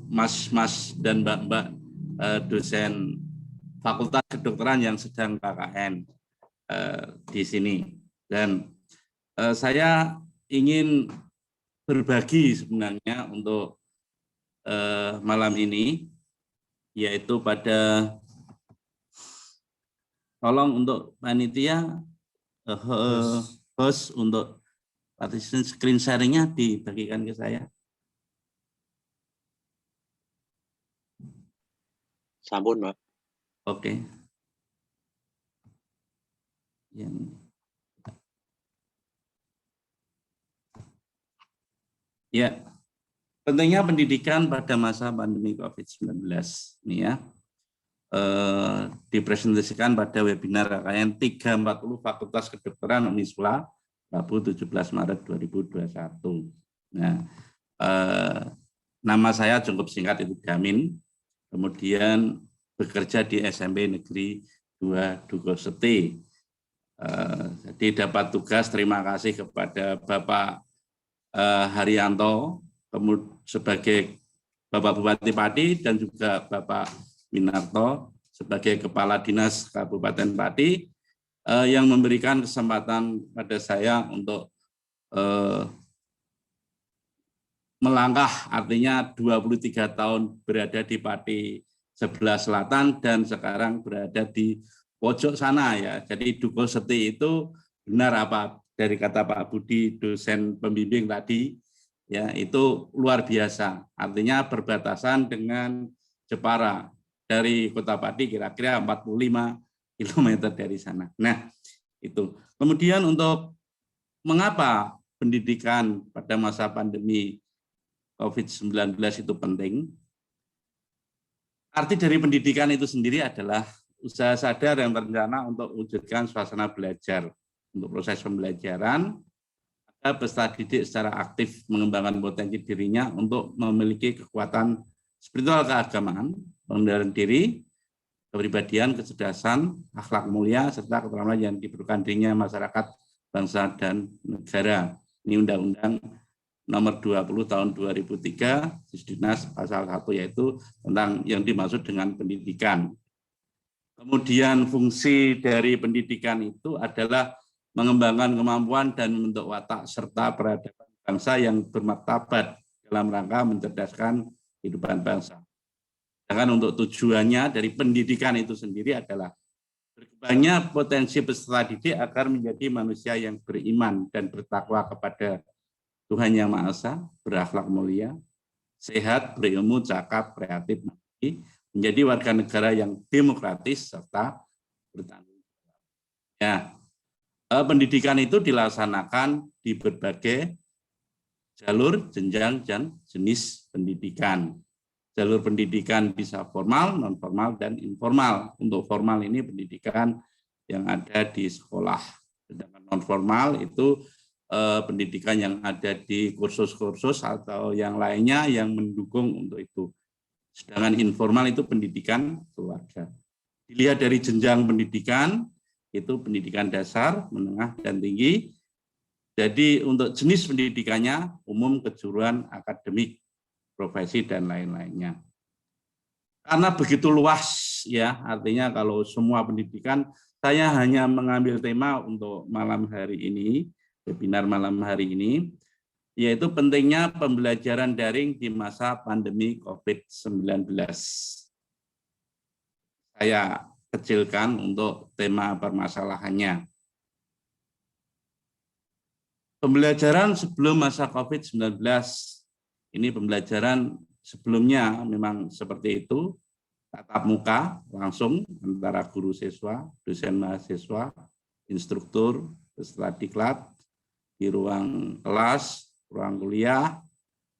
Speaker 7: mas-mas dan mbak-mbak dosen Fakultas Kedokteran yang sedang KKN di sini. Dan saya ingin berbagi sebenarnya untuk malam ini, yaitu pada, tolong untuk panitia host untuk participant screen sharingnya dibagikan ke saya.
Speaker 3: Sampun, Pak.
Speaker 7: Oke. Ya, pentingnya pendidikan pada masa pandemi COVID-19 ini, ya, dipresentasikan pada webinar KKN 340 Fakultas Kedokteran Unisula Rabu 17 Maret 2021. Nah, nama saya cukup singkat, itu Damin, kemudian bekerja di SMP Negeri 2 Dukuh Sekti. Jadi dapat tugas, terima kasih kepada Bapak Haryanto sebagai Bapak Bupati Pati, dan juga Bapak Winarto sebagai Kepala Dinas Kabupaten Pati, yang memberikan kesempatan pada saya untuk melangkah, artinya 23 tahun berada di Pati sebelah selatan dan sekarang berada di pojok sana, ya. Jadi Dukuh Sekti itu benar apa dari kata Pak Budi, dosen pembimbing tadi, ya, itu luar biasa. Artinya berbatasan dengan Jepara. Dari Kota Pati kira-kira 45 km dari sana. Nah, itu. Kemudian untuk mengapa pendidikan pada masa pandemi COVID-19 itu penting? Arti dari pendidikan itu sendiri adalah usaha sadar yang terencana untuk mewujudkan suasana belajar. Untuk proses pembelajaran, peserta didik secara aktif mengembangkan potensi dirinya untuk memiliki kekuatan spiritual keagamaan, pengendalian diri, kepribadian, kecerdasan, akhlak mulia, serta keterampilan yang diperlukan dirinya masyarakat, bangsa, dan negara. Ini undang-undang nomor 20 tahun 2003 Disdinas pasal 1 yaitu tentang yang dimaksud dengan pendidikan. Kemudian fungsi dari pendidikan itu adalah mengembangkan kemampuan dan membentuk watak serta peradaban bangsa yang bermartabat dalam rangka mencerdaskan kehidupan bangsa. Sedangkan untuk tujuannya dari pendidikan itu sendiri adalah berkembangnya potensi peserta didik agar menjadi manusia yang beriman dan bertakwa kepada Tuhan Yang Maha Esa, berakhlak mulia, sehat, berilmu, cakap, kreatif, menjadi warga negara yang demokratis serta bertanggung jawab. Ya, pendidikan itu dilaksanakan di berbagai jalur, jenjang, dan jenis pendidikan. Jalur pendidikan bisa formal, non formal, dan informal. Untuk formal ini pendidikan yang ada di sekolah. Sedangkan non formal itu pendidikan yang ada di kursus-kursus atau yang lainnya yang mendukung untuk itu. Sedangkan informal itu pendidikan keluarga. Dilihat dari jenjang pendidikan, itu pendidikan dasar, menengah, dan tinggi. Jadi untuk jenis pendidikannya, umum, kejuruan, akademik, profesi, dan lain-lainnya. Karena begitu luas, ya, artinya kalau semua pendidikan, saya hanya mengambil tema untuk malam hari ini, webinar malam hari ini, yaitu pentingnya pembelajaran daring di masa pandemi COVID-19. Saya kecilkan untuk tema permasalahannya. Pembelajaran sebelum masa COVID-19, ini pembelajaran sebelumnya memang seperti itu, tatap muka langsung antara guru siswa, dosen mahasiswa, instruktur, peserta diklat, di ruang kelas, ruang kuliah,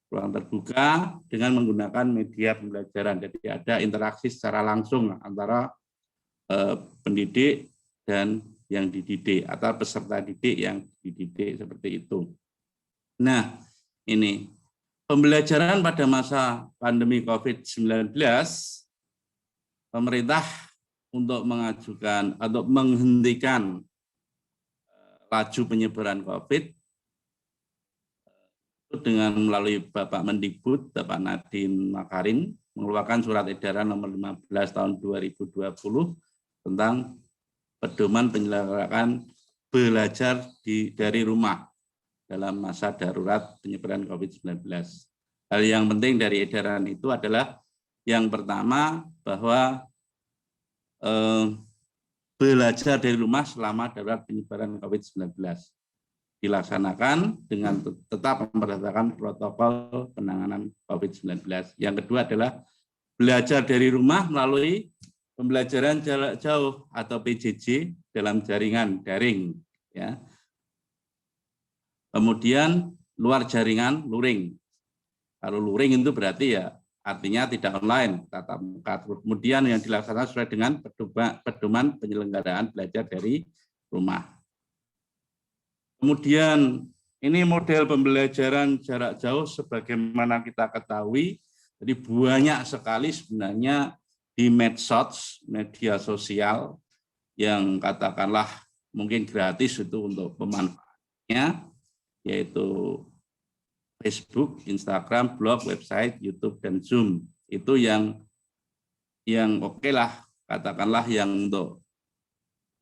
Speaker 7: ruang terbuka dengan menggunakan media pembelajaran. Jadi ada interaksi secara langsung antara pendidik dan yang dididik atau peserta didik yang dididik seperti itu. Nah, ini pembelajaran pada masa pandemi COVID-19, pemerintah untuk mengajukan atau menghentikan laju penyebaran COVID dengan melalui Bapak Mendikbud, Bapak Nadiem Makarim, mengeluarkan surat edaran nomor 15 tahun 2020 tentang pedoman penyelenggaraan belajar dari rumah dalam masa darurat penyebaran COVID-19. Hal yang penting dari edaran itu adalah yang pertama bahwa belajar dari rumah selama darurat penyebaran COVID-19 dilaksanakan dengan tetap memperhatikan protokol penanganan COVID-19. Yang kedua adalah belajar dari rumah melalui pembelajaran jarak jauh atau PJJ dalam jaringan daring. Ya. Kemudian luar jaringan luring. Kalau luring itu berarti ya artinya tidak online, tatap muka. Kemudian yang dilaksanakan sesuai dengan pedoman penyelenggaraan belajar dari rumah. Kemudian ini model pembelajaran jarak jauh sebagaimana kita ketahui, jadi banyak sekali sebenarnya di medsos, media sosial yang katakanlah mungkin gratis itu untuk pemanfaatnya, yaitu Facebook, Instagram, blog, website, YouTube, dan Zoom. Itu yang oke lah, katakanlah yang untuk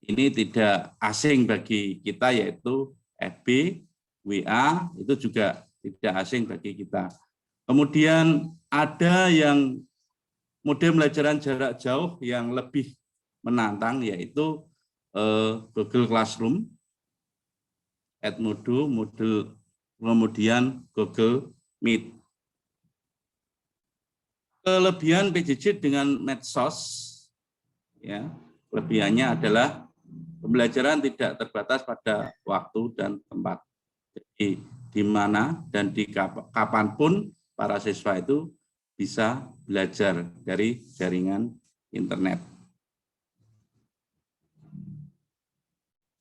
Speaker 7: ini tidak asing bagi kita, yaitu FB, WA, itu juga tidak asing bagi kita. Kemudian ada yang model pembelajaran jarak jauh yang lebih menantang, yaitu Google Classroom, Edmodo, kemudian Google Meet. Kelebihan PJJ dengan medsos, ya, kelebihannya adalah pembelajaran tidak terbatas pada waktu dan tempat. Jadi di mana dan di kapanpun para siswa itu bisa belajar dari jaringan internet.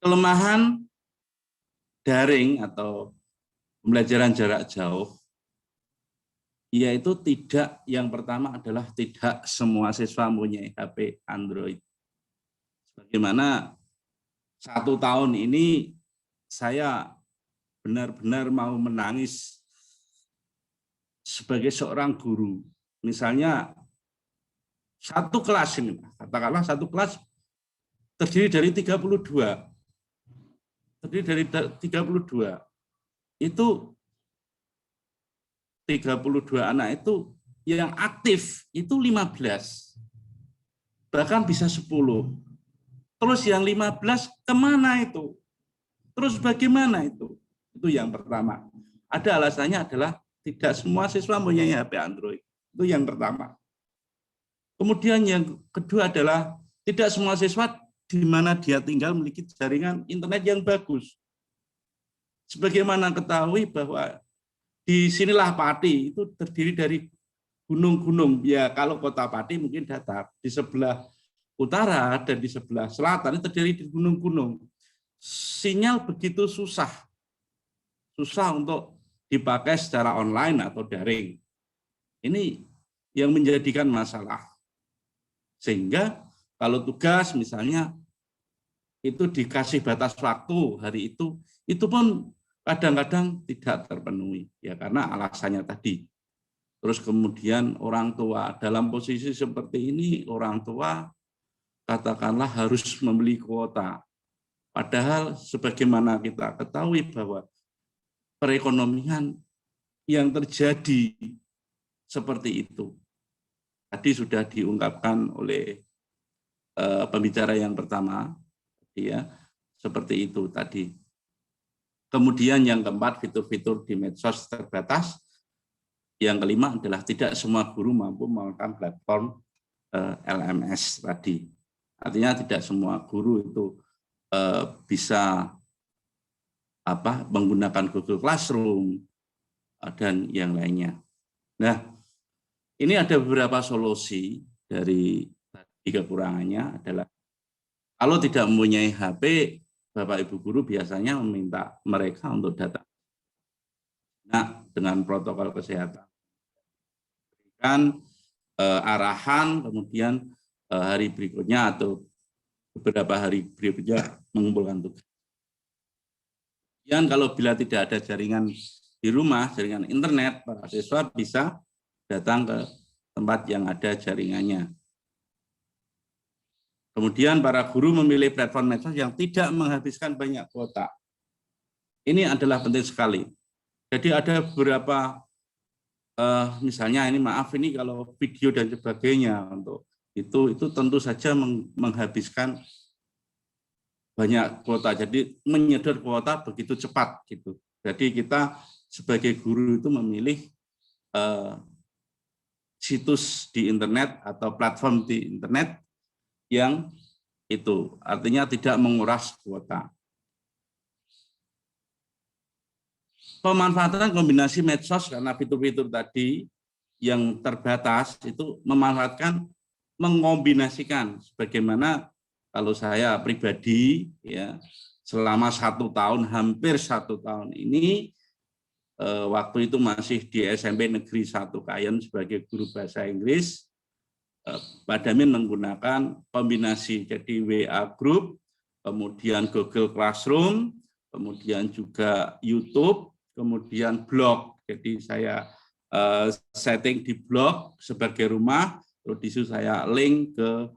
Speaker 7: Kelemahan daring atau pembelajaran jarak jauh, yaitu tidak, yang pertama adalah tidak semua siswa mempunyai HP Android. Bagaimana 1 tahun ini saya benar-benar mau menangis sebagai seorang guru, misalnya satu kelas ini, katakanlah satu kelas terdiri dari 32. Terdiri dari 32. Itu 32 anak itu yang aktif itu 15. Bahkan bisa 10. Terus yang 15 kemana itu? Terus bagaimana itu? Itu yang pertama. Ada alasannya adalah tidak semua siswa mempunyai HP Android. Itu yang pertama. Kemudian yang kedua adalah tidak semua siswa di mana dia tinggal memiliki jaringan internet yang bagus. Sebagaimana ketahui bahwa di sinilah Pati itu terdiri dari gunung-gunung. Ya kalau kota Pati mungkin datar. Di sebelah utara dan di sebelah selatan itu terdiri dari gunung-gunung. Sinyal begitu susah untuk dipakai secara online atau daring. Ini yang menjadikan masalah. Sehingga kalau tugas misalnya itu dikasih batas waktu hari itu pun kadang-kadang tidak terpenuhi. Ya karena alasannya tadi. Terus kemudian orang tua dalam posisi seperti ini, orang tua katakanlah harus membeli kuota. Padahal sebagaimana kita ketahui bahwa perekonomian yang terjadi seperti itu. Tadi sudah diungkapkan oleh pembicara yang pertama, ya, seperti itu tadi. Kemudian yang keempat, fitur-fitur di medsos terbatas. Yang kelima adalah tidak semua guru mampu menggunakan platform LMS tadi. Artinya tidak semua guru itu bisa menggunakan Google Classroom dan yang lainnya. Nah, ini ada beberapa solusi dari kekurangannya adalah kalau tidak mempunyai HP, Bapak Ibu guru biasanya meminta mereka untuk datang. Nah, dengan protokol kesehatan. Berikan arahan, kemudian hari berikutnya atau beberapa hari berikutnya mengumpulkan tugas. Dan kalau bila tidak ada jaringan di rumah, jaringan internet, para siswa bisa datang ke tempat yang ada jaringannya. Kemudian para guru memilih platform medsos yang tidak menghabiskan banyak kuota. Ini adalah penting sekali. Jadi ada beberapa, misalnya ini maaf ini kalau video dan sebagainya untuk itu tentu saja menghabiskan banyak kuota. Jadi menyedot kuota begitu cepat gitu. Jadi kita sebagai guru itu memilih situs di internet atau platform di internet yang itu artinya tidak menguras kuota. Pemanfaatan kombinasi medsos karena fitur-fitur tadi yang terbatas itu memanfaatkan mengombinasikan sebagaimana kalau saya pribadi ya selama 1 tahun hampir 1 tahun ini waktu itu masih di SMP Negeri 1 Kayen sebagai guru bahasa Inggris. Pak Damin menggunakan kombinasi jadi WA Group, kemudian Google Classroom, kemudian juga YouTube, kemudian blog. Jadi saya setting di blog sebagai rumah, terus di situ saya link ke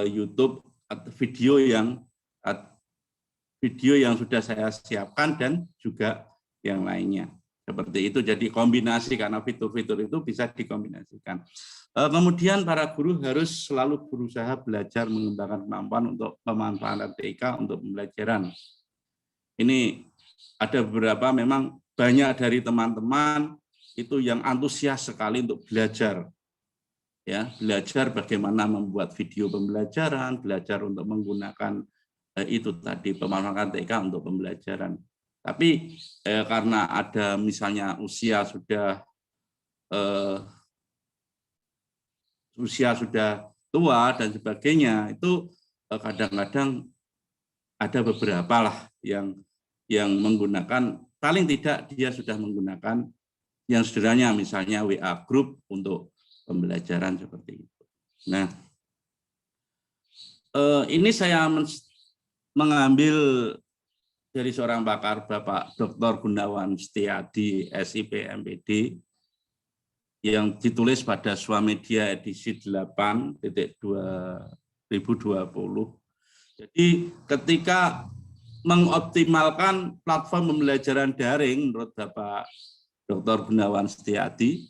Speaker 7: YouTube atau video yang sudah saya siapkan dan juga yang lainnya. Seperti itu, jadi kombinasi karena fitur-fitur itu bisa dikombinasikan. Kemudian para guru harus selalu berusaha belajar mengembangkan kemampuan untuk pemanfaatan TIK untuk pembelajaran. Ini ada beberapa memang banyak dari teman-teman itu yang antusias sekali untuk belajar. Ya, belajar bagaimana membuat video pembelajaran, belajar untuk menggunakan itu tadi pemanfaatan TIK untuk pembelajaran. Tapi karena ada misalnya usia sudah tua dan sebagainya, itu kadang-kadang ada beberapa lah yang menggunakan, paling tidak dia sudah menggunakan yang sederhana misalnya WA Group untuk pembelajaran seperti itu. Nah, ini saya mengambil dari seorang pakar, Bapak Dr. Gunawan Setiadi, SIP MPD. yang ditulis pada Swamedia edisi 8.2020. Jadi ketika mengoptimalkan platform pembelajaran daring menurut Bapak Dr. Gunawan Setiadi,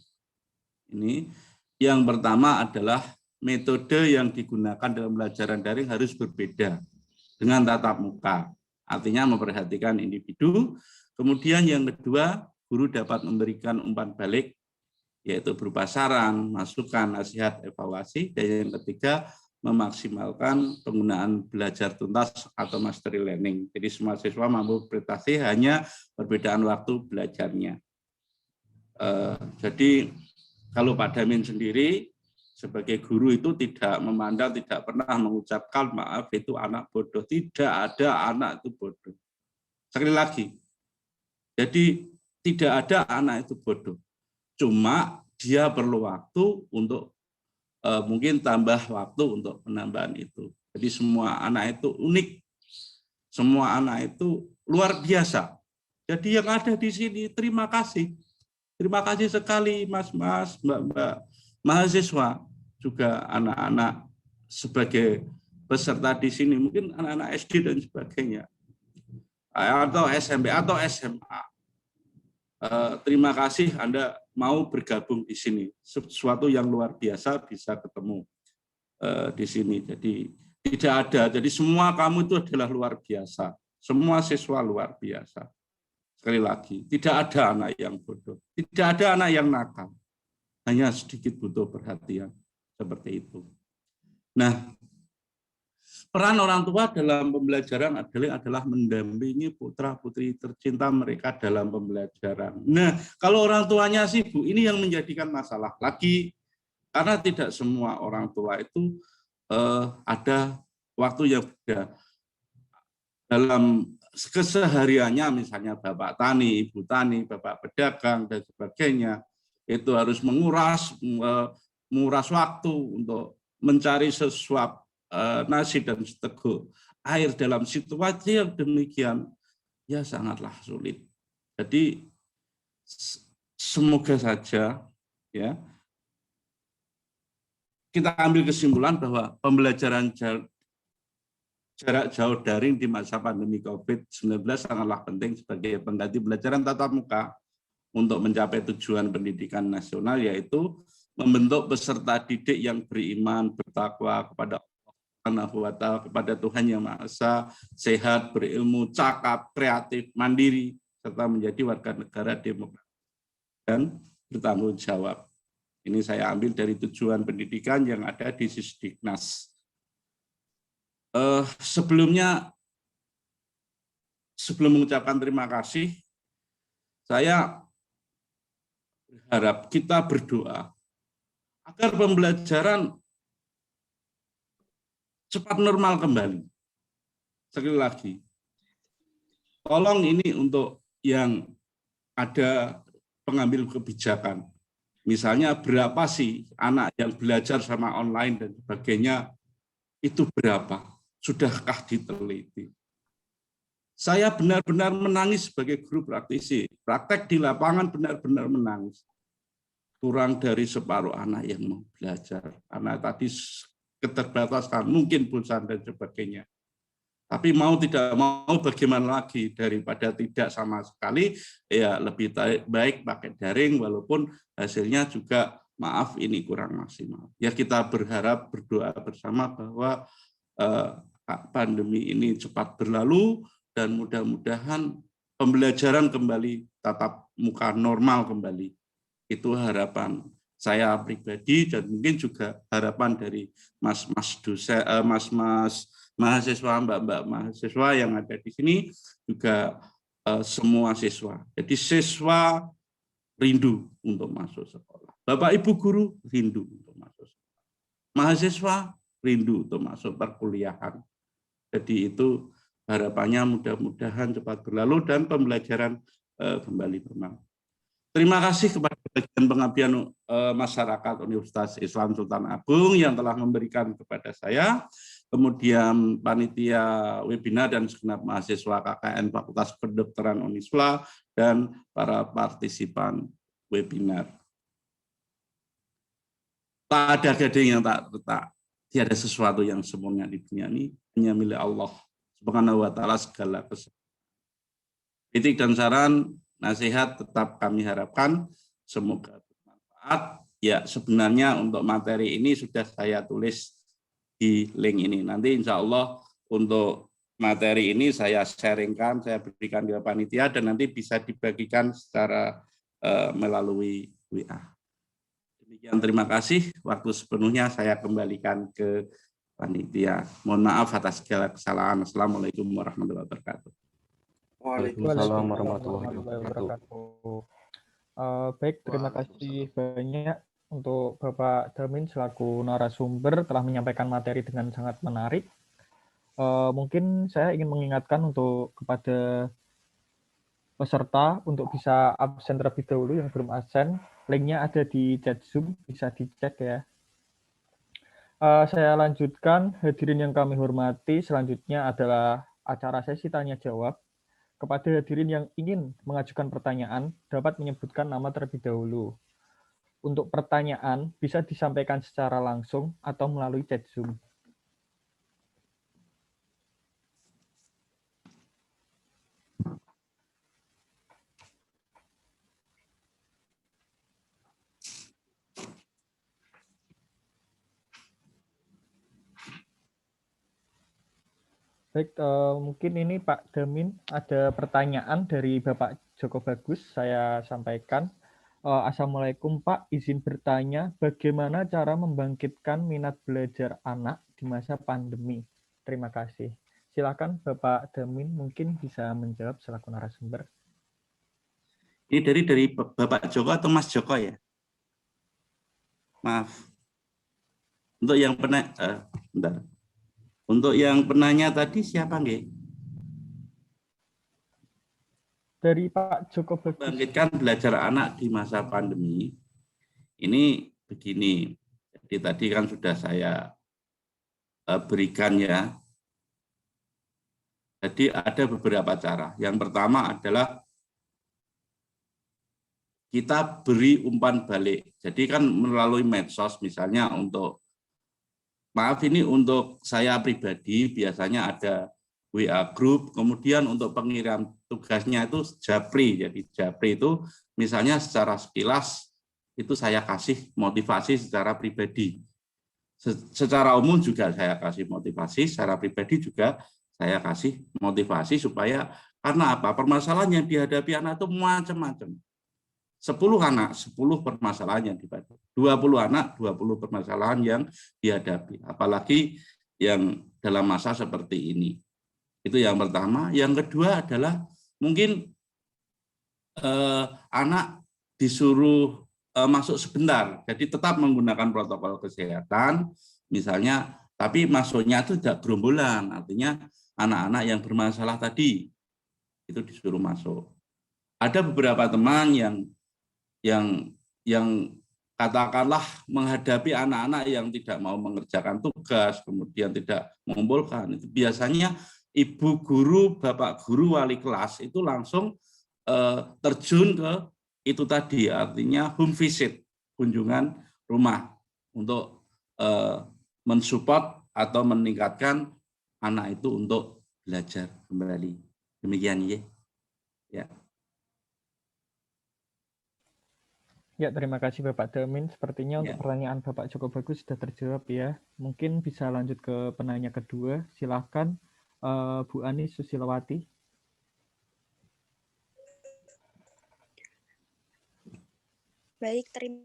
Speaker 7: ini yang pertama adalah metode yang digunakan dalam pembelajaran daring harus berbeda dengan tatap muka. Artinya memperhatikan individu. Kemudian yang kedua, guru dapat memberikan umpan balik, yaitu berupa saran, masukan, nasihat, evaluasi. Dan yang ketiga, memaksimalkan penggunaan belajar tuntas atau mastery learning. Jadi semua siswa mampu berprestasi, hanya perbedaan waktu belajarnya. Jadi kalau Pak Damin sendiri sebagai guru itu tidak memandang, tidak pernah mengucapkan maaf itu anak bodoh. Tidak ada anak itu bodoh. Sekali lagi, jadi tidak ada anak itu bodoh. Cuma dia perlu waktu untuk mungkin tambah waktu untuk penambahan itu. Jadi semua anak itu unik, semua anak itu luar biasa. Jadi yang ada di sini terima kasih sekali mas-mas, mbak-mbak, mahasiswa, juga anak-anak sebagai peserta di sini, mungkin anak-anak SD dan sebagainya, atau SMP atau SMA. Terima kasih Anda mau bergabung di sini. Sesuatu yang luar biasa bisa ketemu di sini. Jadi tidak ada. Jadi semua kamu itu adalah luar biasa. Semua siswa luar biasa. Sekali lagi, tidak ada anak yang bodoh. Tidak ada anak yang nakal. Hanya sedikit butuh perhatian. Seperti itu. Nah, peran orang tua dalam pembelajaran adalah mendampingi putra-putri tercinta mereka dalam pembelajaran. Nah, kalau orang tuanya sibuk, ini yang menjadikan masalah lagi, karena tidak semua orang tua itu ada waktu yang beda. Dalam kesehariannya, misalnya Bapak Tani, Ibu Tani, Bapak Pedagang, dan sebagainya, itu harus menguras waktu untuk mencari sesuap nasi dan seteguk air dalam situasi yang demikian, ya sangatlah sulit. Jadi semoga saja ya kita ambil kesimpulan bahwa pembelajaran jarak jauh daring di masa pandemi COVID-19 sangatlah penting sebagai pengganti pembelajaran tatap muka untuk mencapai tujuan pendidikan nasional, yaitu membentuk peserta didik yang beriman, bertakwa kepada Allah, kepada Tuhan Yang Maha Esa, sehat, berilmu, cakap, kreatif, mandiri, serta menjadi warga negara demokratis dan bertanggung jawab. Ini saya ambil dari tujuan pendidikan yang ada di Sisdiknas. Sebelum mengucapkan terima kasih, saya berharap kita berdoa agar pembelajaran cepat normal kembali. Sekali lagi, tolong ini untuk yang ada pengambil kebijakan. Misalnya berapa sih anak yang belajar sama online dan sebagainya, itu berapa? Sudahkah diteliti? Saya benar-benar menangis sebagai guru praktisi. Praktek di lapangan benar-benar menangis. Kurang dari separuh anak yang mau belajar. Anak tadi keterbatasan, mungkin bosan dan sebagainya. Tapi mau tidak mau bagaimana lagi, daripada tidak sama sekali, ya lebih baik pakai daring, walaupun hasilnya juga maaf ini kurang maksimal. Ya kita berharap, berdoa bersama bahwa pandemi ini cepat berlalu dan mudah-mudahan pembelajaran kembali tatap muka normal kembali. Itu harapan saya pribadi dan mungkin juga harapan dari mas-mas dosen, mas-mas mahasiswa, mbak-mbak mahasiswa yang ada di sini, juga semua siswa. Jadi siswa rindu untuk masuk sekolah. Bapak Ibu guru rindu untuk masuk sekolah. Mahasiswa rindu untuk masuk perkuliahan. Jadi itu harapannya mudah-mudahan cepat berlalu dan pembelajaran kembali normal. Terima kasih kepada bagian pengabdian masyarakat Universitas Islam Sultan Agung yang telah memberikan kepada saya, kemudian panitia webinar dan segenap mahasiswa KKN Fakultas Kedokteran Uniswa dan para partisipan webinar. Tak ada gading yang tak retak. Tiada sesuatu yang sempurna di dunia ini, hanya milik Allah Subhanahu wa taala segala kesempurnaan. Kritik dan saran, nasihat tetap kami harapkan semoga bermanfaat. Ya, sebenarnya untuk materi ini sudah saya tulis di link ini. Nanti insya Allah untuk materi ini saya sharingkan, saya berikan ke panitia dan nanti bisa dibagikan secara melalui WA. Demikian, terima kasih. Waktu sepenuhnya saya kembalikan ke panitia. Mohon maaf atas segala kesalahan. Assalamualaikum warahmatullahi wabarakatuh.
Speaker 6: Waalaikumsalam warahmatullahi wabarakatuh.
Speaker 1: Baik, terima kasih banyak untuk Bapak Damin selaku narasumber telah menyampaikan materi dengan sangat menarik. Mungkin saya ingin mengingatkan kepada peserta untuk bisa absen terlebih dahulu yang belum absen. Linknya ada di chat Zoom, bisa dicek ya. Saya lanjutkan, hadirin yang kami hormati, selanjutnya adalah acara sesi tanya jawab. Kepada hadirin yang ingin mengajukan pertanyaan, dapat menyebutkan nama terlebih dahulu. Untuk pertanyaan, bisa disampaikan secara langsung atau melalui chat Zoom. Baik, mungkin ini Pak Damin ada pertanyaan dari Bapak Joko Bagus, saya sampaikan. Assalamualaikum Pak, izin bertanya bagaimana cara membangkitkan minat belajar anak di masa pandemi? Terima kasih. Silakan Bapak Damin mungkin bisa menjawab selaku narasumber.
Speaker 7: Ini dari Bapak Joko atau Mas Joko ya? Maaf. Untuk yang bentar. Untuk yang penanya tadi siapa nggih?
Speaker 1: Dari Pak Joko Bagus.
Speaker 7: Bangkitkan belajar anak di masa pandemi. Ini begini. Jadi tadi kan sudah saya berikan ya. Jadi ada beberapa cara. Yang pertama adalah kita beri umpan balik. Jadi kan melalui medsos misalnya untuk maaf ini untuk saya pribadi biasanya ada WA group, kemudian untuk pengiriman tugasnya itu Japri. Jadi Japri itu misalnya secara sekilas itu saya kasih motivasi secara pribadi. Secara umum juga saya kasih motivasi, secara pribadi juga saya kasih motivasi supaya karena apa? Permasalahan yang dihadapi anak itu macam-macam. 10 anak, 10 permasalahan yang dihadapi. 20 anak, 20 permasalahan yang dihadapi. Apalagi yang dalam masa seperti ini. Itu yang pertama. Yang kedua adalah mungkin anak disuruh masuk sebentar. Jadi tetap menggunakan protokol kesehatan, misalnya, tapi masuknya itu tidak gerombolan. Artinya anak-anak yang bermasalah tadi itu disuruh masuk. Ada beberapa teman yang katakanlah menghadapi anak-anak yang tidak mau mengerjakan tugas, kemudian tidak mengumpulkan. Itu biasanya ibu guru, bapak guru, wali kelas itu langsung terjun ke itu tadi, artinya home visit, kunjungan rumah untuk mensupport atau meningkatkan anak itu untuk belajar kembali. Demikian ya.
Speaker 1: Ya, terima kasih Bapak Damin. Sepertinya untuk pertanyaan Bapak Joko Bagus sudah terjawab ya. Mungkin bisa lanjut ke penanya kedua. Silakan Bu Ani Susilowati.
Speaker 8: Baik, terima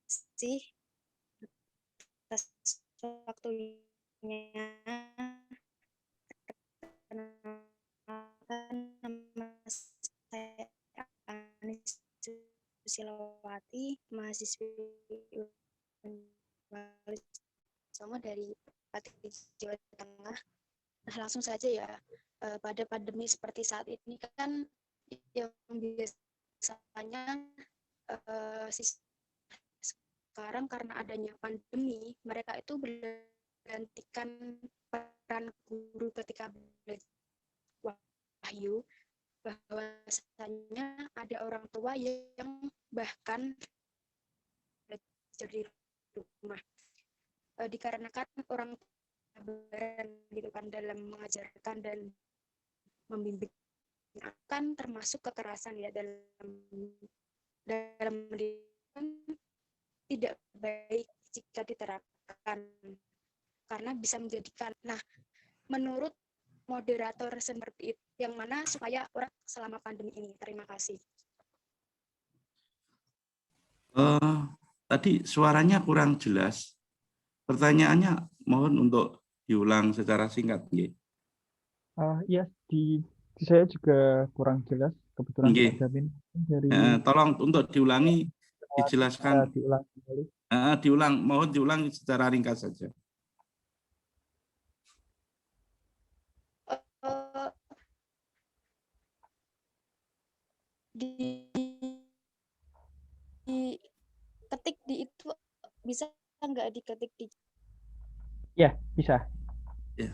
Speaker 8: kasih atas waktunya. Nama saya Ani Susilowati, mahasiswi sama dari Pati Jawa Tengah. Nah, langsung saja ya, pada pandemi seperti saat ini kan yang biasanya sekarang karena adanya pandemi, mereka itu bergantikan peran guru ketika belajar wahyu. bahwasanya ada orang tua yang bahkan belajar di rumah dikarenakan orang tua gitu kan dalam mengajarkan dan membimbing akan termasuk kekerasan ya dalam pendidikan tidak baik jika diterapkan karena bisa menjadikan. Nah, menurut moderator seperti itu yang mana supaya orang selama pandemi ini. Terima kasih.
Speaker 7: Tadi suaranya kurang jelas. Pertanyaannya mohon untuk diulang secara singkat.
Speaker 1: Ya, saya juga kurang jelas. Kebetulan Pak Jamin dari
Speaker 7: tolong untuk diulangi, dijelaskan.
Speaker 1: Diulang kembali.
Speaker 7: Mohon diulang secara ringkas saja.
Speaker 8: Diketik di itu bisa nggak diketik di?
Speaker 1: Ya, bisa.
Speaker 7: Ya.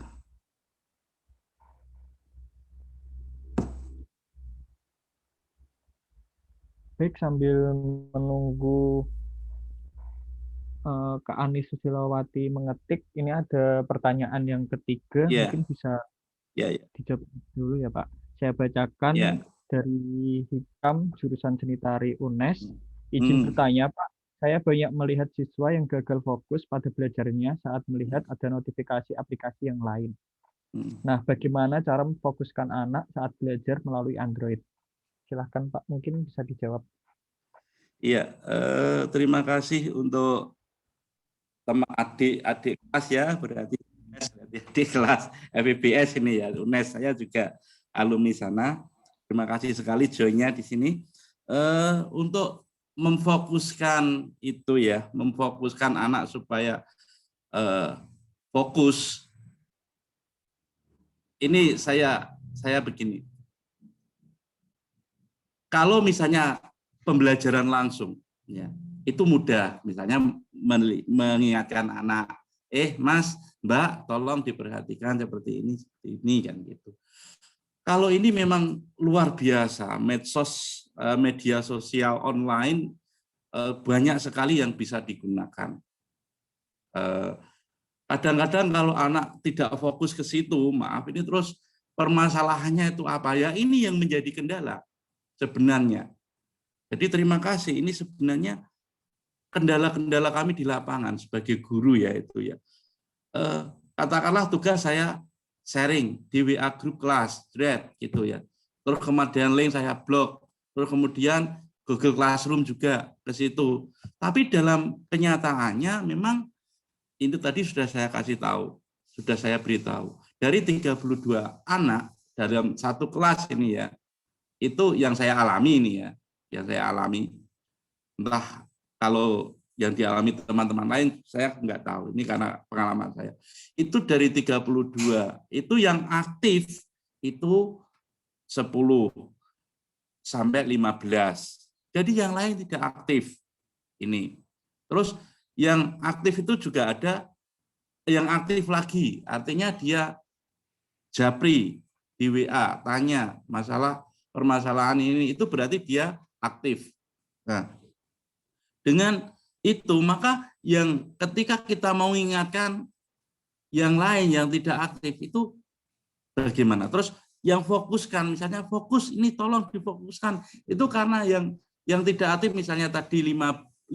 Speaker 1: Baik, sambil menunggu Kak Ani Susilowati mengetik, ini ada pertanyaan yang ketiga, mungkin bisa dijawab dulu ya Pak. Saya bacakan dari Hikam, jurusan Seni Tari UNES. Izin bertanya Pak, saya banyak melihat siswa yang gagal fokus pada belajarnya saat melihat ada notifikasi aplikasi yang lain. Nah, bagaimana cara memfokuskan anak saat belajar melalui Android? Silahkan Pak, mungkin bisa dijawab.
Speaker 7: Iya, terima kasih untuk teman adik kelas ya, berarti adik kelas FEBS ini ya, UNES. Saya juga alumni sana. Terima kasih sekali join-nya di sini. Untuk memfokuskan itu ya, memfokuskan anak supaya fokus. Ini saya begini. Kalau misalnya pembelajaran langsung, ya itu mudah. Misalnya mengingatkan anak, Mas, Mbak, tolong diperhatikan seperti ini kan gitu. Kalau ini memang luar biasa, media sosial online banyak sekali yang bisa digunakan. Kadang-kadang kalau anak tidak fokus ke situ, maaf ini terus permasalahannya itu apa ya? Ini yang menjadi kendala sebenarnya. Jadi terima kasih, ini sebenarnya kendala-kendala kami di lapangan sebagai guru ya itu ya. Katakanlah tugas saya sharing di WA grup kelas, thread gitu ya. Terus kemudian link saya blok, terus kemudian Google Classroom juga ke situ. Tapi dalam kenyataannya memang itu tadi sudah saya kasih tahu, sudah saya beritahu. Dari 32 anak dalam satu kelas ini ya, itu yang saya alami ini ya, yang saya alami. Entah kalau yang dialami teman-teman lain, saya nggak tahu. Ini karena pengalaman saya. Itu dari 32, itu yang aktif itu 10 sampai 15. Jadi yang lain tidak aktif. Ini. Terus yang aktif itu juga ada yang aktif lagi. Artinya dia japri di WA, tanya permasalahan ini, itu berarti dia aktif. Nah, dengan itu maka yang ketika kita mau ingatkan yang lain yang tidak aktif itu bagaimana? Terus yang fokuskan, misalnya fokus ini tolong difokuskan. Itu karena yang tidak aktif misalnya tadi 15,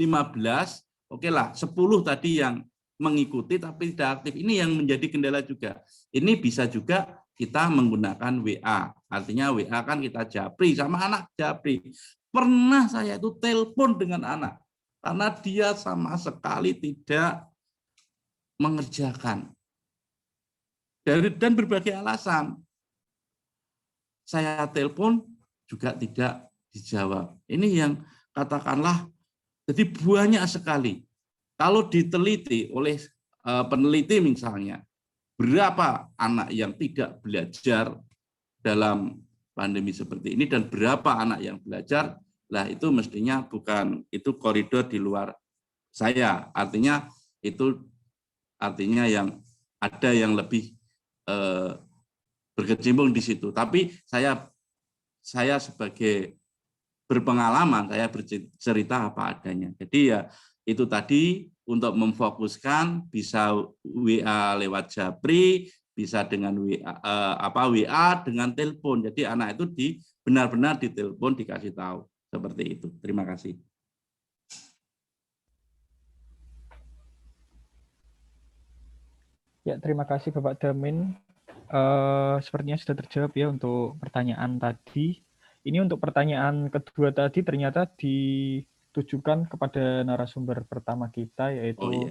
Speaker 7: oke lah 10 tadi yang mengikuti tapi tidak aktif. Ini yang menjadi kendala juga. Ini bisa juga kita menggunakan WA. Artinya WA kan kita japri sama anak japri. Pernah saya itu telepon dengan anak karena dia sama sekali tidak mengerjakan. Dan berbagai alasan. Saya telepon juga tidak dijawab. Ini yang katakanlah, jadi banyak sekali. Kalau diteliti oleh peneliti misalnya, berapa anak yang tidak belajar dalam pandemi seperti ini dan berapa anak yang belajar, lah itu mestinya bukan, itu koridor di luar saya. Artinya yang ada yang lebih berkecimpung di situ. Tapi saya saya sebagai berpengalaman, saya bercerita apa adanya. Jadi ya itu tadi untuk memfokuskan bisa WA lewat Japri, bisa dengan WA dengan telepon. Jadi anak itu benar-benar ditelepon, dikasih tahu seperti itu. Terima kasih.
Speaker 1: Ya, terima kasih Bapak Damin. Sepertinya sudah terjawab ya untuk pertanyaan tadi. Ini untuk pertanyaan kedua tadi ternyata ditujukan kepada narasumber pertama kita, yaitu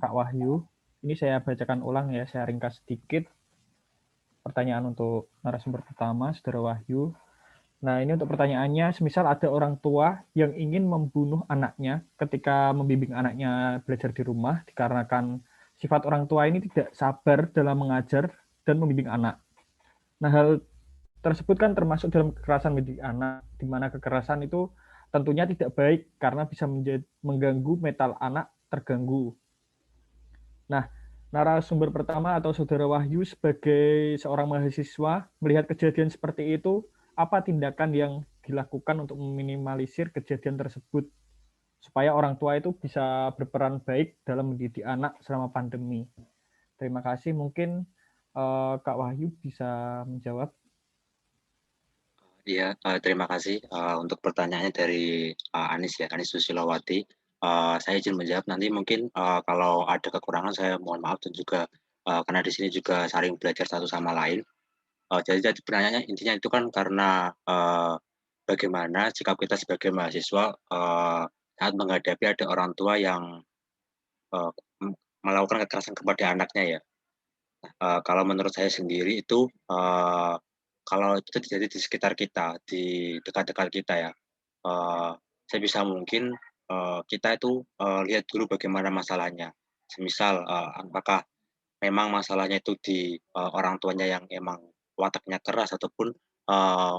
Speaker 1: Kak Wahyu. Ini saya bacakan ulang ya, saya ringkas sedikit. Pertanyaan untuk narasumber pertama, Saudara Wahyu. Nah, ini untuk pertanyaannya, semisal ada orang tua yang ingin membunuh anaknya ketika membimbing anaknya belajar di rumah, dikarenakan sifat orang tua ini tidak sabar dalam mengajar dan membimbing anak. Nah, hal tersebut kan termasuk dalam kekerasan mendidik anak, di mana kekerasan itu tentunya tidak baik karena bisa mengganggu mental anak terganggu. Nah, narasumber pertama atau Saudara Wahyu sebagai seorang mahasiswa melihat kejadian seperti itu, apa tindakan yang dilakukan untuk meminimalisir kejadian tersebut supaya orang tua itu bisa berperan baik dalam mendidik anak selama pandemi? Terima kasih. Mungkin Kak Wahyu bisa menjawab.
Speaker 3: Iya, terima kasih untuk pertanyaannya dari Anis ya, Anis Susilowati. Saya izin menjawab, nanti mungkin kalau ada kekurangan saya mohon maaf, dan juga karena di sini juga saling belajar satu sama lain. Jadi pertanyaannya intinya itu kan karena bagaimana sikap kita sebagai mahasiswa saat menghadapi ada orang tua yang melakukan kekerasan kepada anaknya ya. Kalau menurut saya sendiri itu kalau itu terjadi di sekitar kita, di dekat-dekat kita ya, sebisa mungkin kita itu lihat dulu bagaimana masalahnya. Semisal apakah memang masalahnya itu di orang tuanya yang emang wataknya keras, ataupun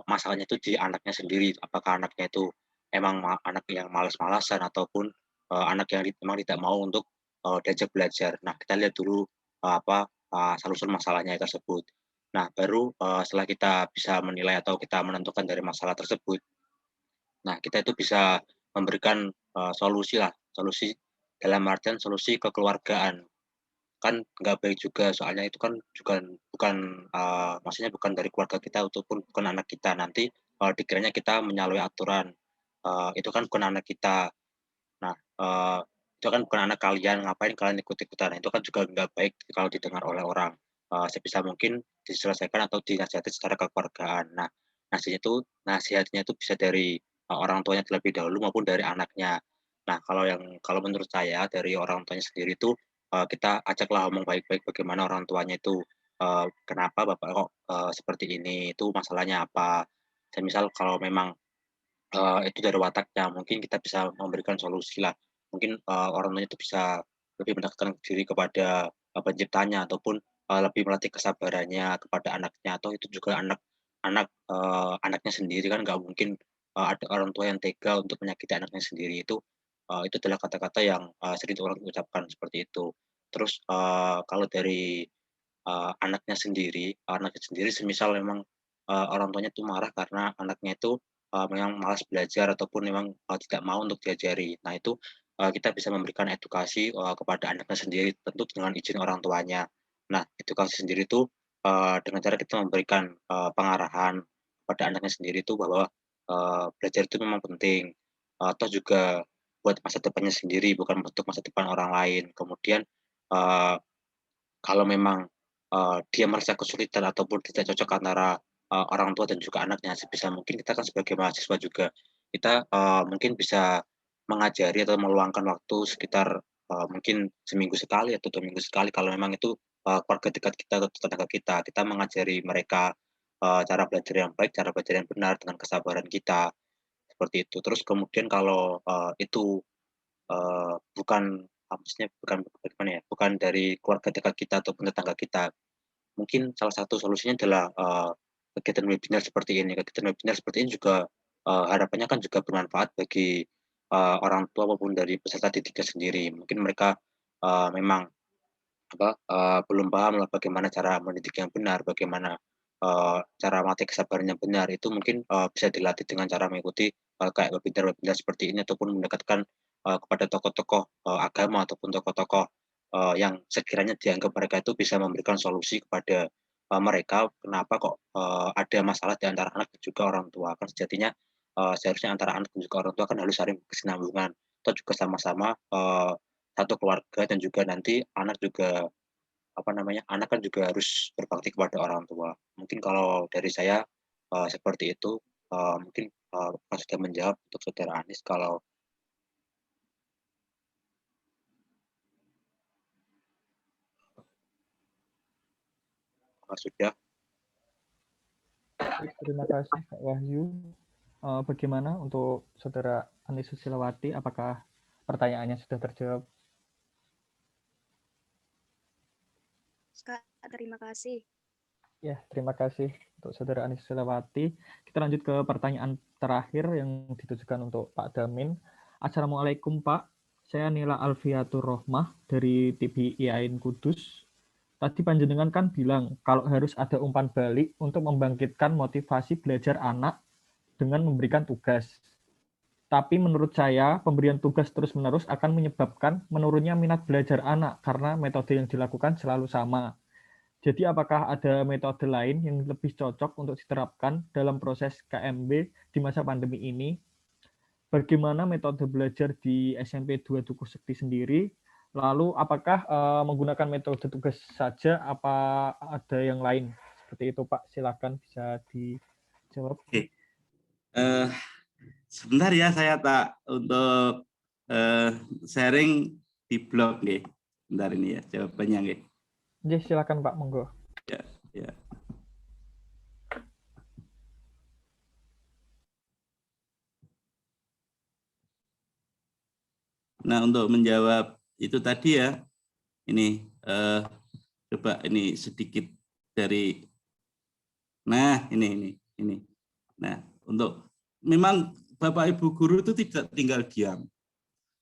Speaker 3: masalahnya itu di anaknya sendiri. Apakah anaknya itu emang anak yang malas-malasan, ataupun anak yang memang tidak mau untuk diajak belajar. Nah, kita lihat dulu asal-usul masalahnya tersebut. Nah, baru setelah kita bisa menilai atau kita menentukan dari masalah tersebut, nah kita itu bisa memberikan solusi dalam artian solusi kekeluargaan. Kan nggak baik juga, soalnya itu kan juga bukan maksudnya bukan dari keluarga kita ataupun bukan anak kita. Nanti dikiranya kita menyalahi aturan, itu kan bukan anak kita. Nah, itu kan bukan anak kalian, ngapain kalian ikut-ikutan. Nah, itu kan juga nggak baik kalau didengar oleh orang. Sebisa mungkin diselesaikan atau dinasihati secara kekeluargaan. Nah, nasihatnya itu bisa dari orang tuanya terlebih dahulu maupun dari anaknya. Nah, kalau menurut saya dari orang tuanya sendiri itu kita ajaklah ngomong baik-baik bagaimana orang tuanya itu kenapa Bapak kok seperti ini, itu masalahnya apa. Misal kalau memang itu dari wataknya, mungkin kita bisa memberikan solusi lah. Mungkin orang tuanya itu bisa lebih mendekatkan diri kepada penciptanya, ataupun lebih melatih kesabarannya kepada anaknya, atau itu juga anaknya sendiri. Kan nggak mungkin ada orang tua yang tega untuk menyakiti anaknya sendiri. Itu adalah kata-kata yang sering orang ucapkan seperti itu. Terus kalau dari anaknya sendiri semisal memang orang tuanya itu marah karena anaknya itu memang malas belajar, ataupun memang tidak mau untuk diajari. Nah, itu kita bisa memberikan edukasi kepada anaknya sendiri, tentu dengan izin orang tuanya. Nah, edukasi sendiri itu dengan cara kita memberikan pengarahan pada anaknya sendiri itu bahwa belajar itu memang penting, atau juga buat masa depannya sendiri, bukan untuk masa depan orang lain. Kemudian kalau memang dia merasa kesulitan ataupun tidak cocok antara orang tua dan juga anaknya, sebisa mungkin kita kan sebagai mahasiswa juga, kita mungkin bisa mengajari atau meluangkan waktu sekitar mungkin seminggu sekali atau 2 minggu sekali, kalau memang itu keluarga dekat kita atau tetangga kita. Kita mengajari mereka cara belajar yang baik, cara belajar yang benar dengan kesabaran kita, seperti itu. Terus kemudian kalau itu bukan maksudnya bukan bagaimana ya, bukan dari keluarga dekat kita ataupun tetangga kita, mungkin salah satu solusinya adalah kegiatan webinar seperti ini. Kegiatan webinar seperti ini juga harapannya kan juga bermanfaat bagi orang tua maupun dari peserta didiknya sendiri. Mungkin mereka memang belum paham lah bagaimana cara mendidik yang benar, bagaimana cara melatih kesabarannya benar itu mungkin bisa dilatih dengan cara mengikuti kayak webinar-webinar seperti ini ataupun mendekatkan kepada tokoh-tokoh agama ataupun tokoh-tokoh yang sekiranya dianggap mereka itu bisa memberikan solusi kepada mereka kenapa kok ada masalah di antara anak dan juga orang tua. Kan sejatinya seharusnya antara anak dan juga orang tua kan harus saling berkesinambungan atau juga sama-sama satu keluarga dan juga nanti anak juga anak kan juga harus berbakti kepada orang tua. Mungkin kalau dari saya seperti itu, mungkin sudah menjawab untuk Saudara Anies kalau sudah.
Speaker 1: Terima kasih Pak Wahyu. Bagaimana untuk Saudara Anies Susilawati? Apakah pertanyaannya sudah terjawab?
Speaker 8: Kak, terima kasih.
Speaker 1: Ya, terima kasih untuk Saudara Anies Susilawati. Kita lanjut ke pertanyaan terakhir yang ditujukan untuk Pak Damin. Assalamualaikum Pak, saya Nila Alfiatur Rohmah dari TB IAIN Kudus. Tadi panjenengan kan bilang kalau harus ada umpan balik untuk membangkitkan motivasi belajar anak dengan memberikan tugas. Tapi menurut saya, pemberian tugas terus-menerus akan menyebabkan menurunnya minat belajar anak karena metode yang dilakukan selalu sama. Jadi apakah ada metode lain yang lebih cocok untuk diterapkan dalam proses KMB di masa pandemi ini? Bagaimana metode belajar di SMP 2 Dukuh Sekti sendiri? Lalu apakah menggunakan metode tugas saja, apa ada yang lain? Seperti itu Pak, silakan bisa dijawab.
Speaker 7: Oke. Sebentar ya, saya tak untuk sharing di blog nih. Bentar ini ya jawabannya nih.
Speaker 1: Ya, silakan Pak, monggo.
Speaker 7: Ya. Nah, untuk menjawab itu tadi ya, ini coba ini sedikit dari. Nah, ini. Nah, untuk memang Bapak Ibu guru itu tidak tinggal diam.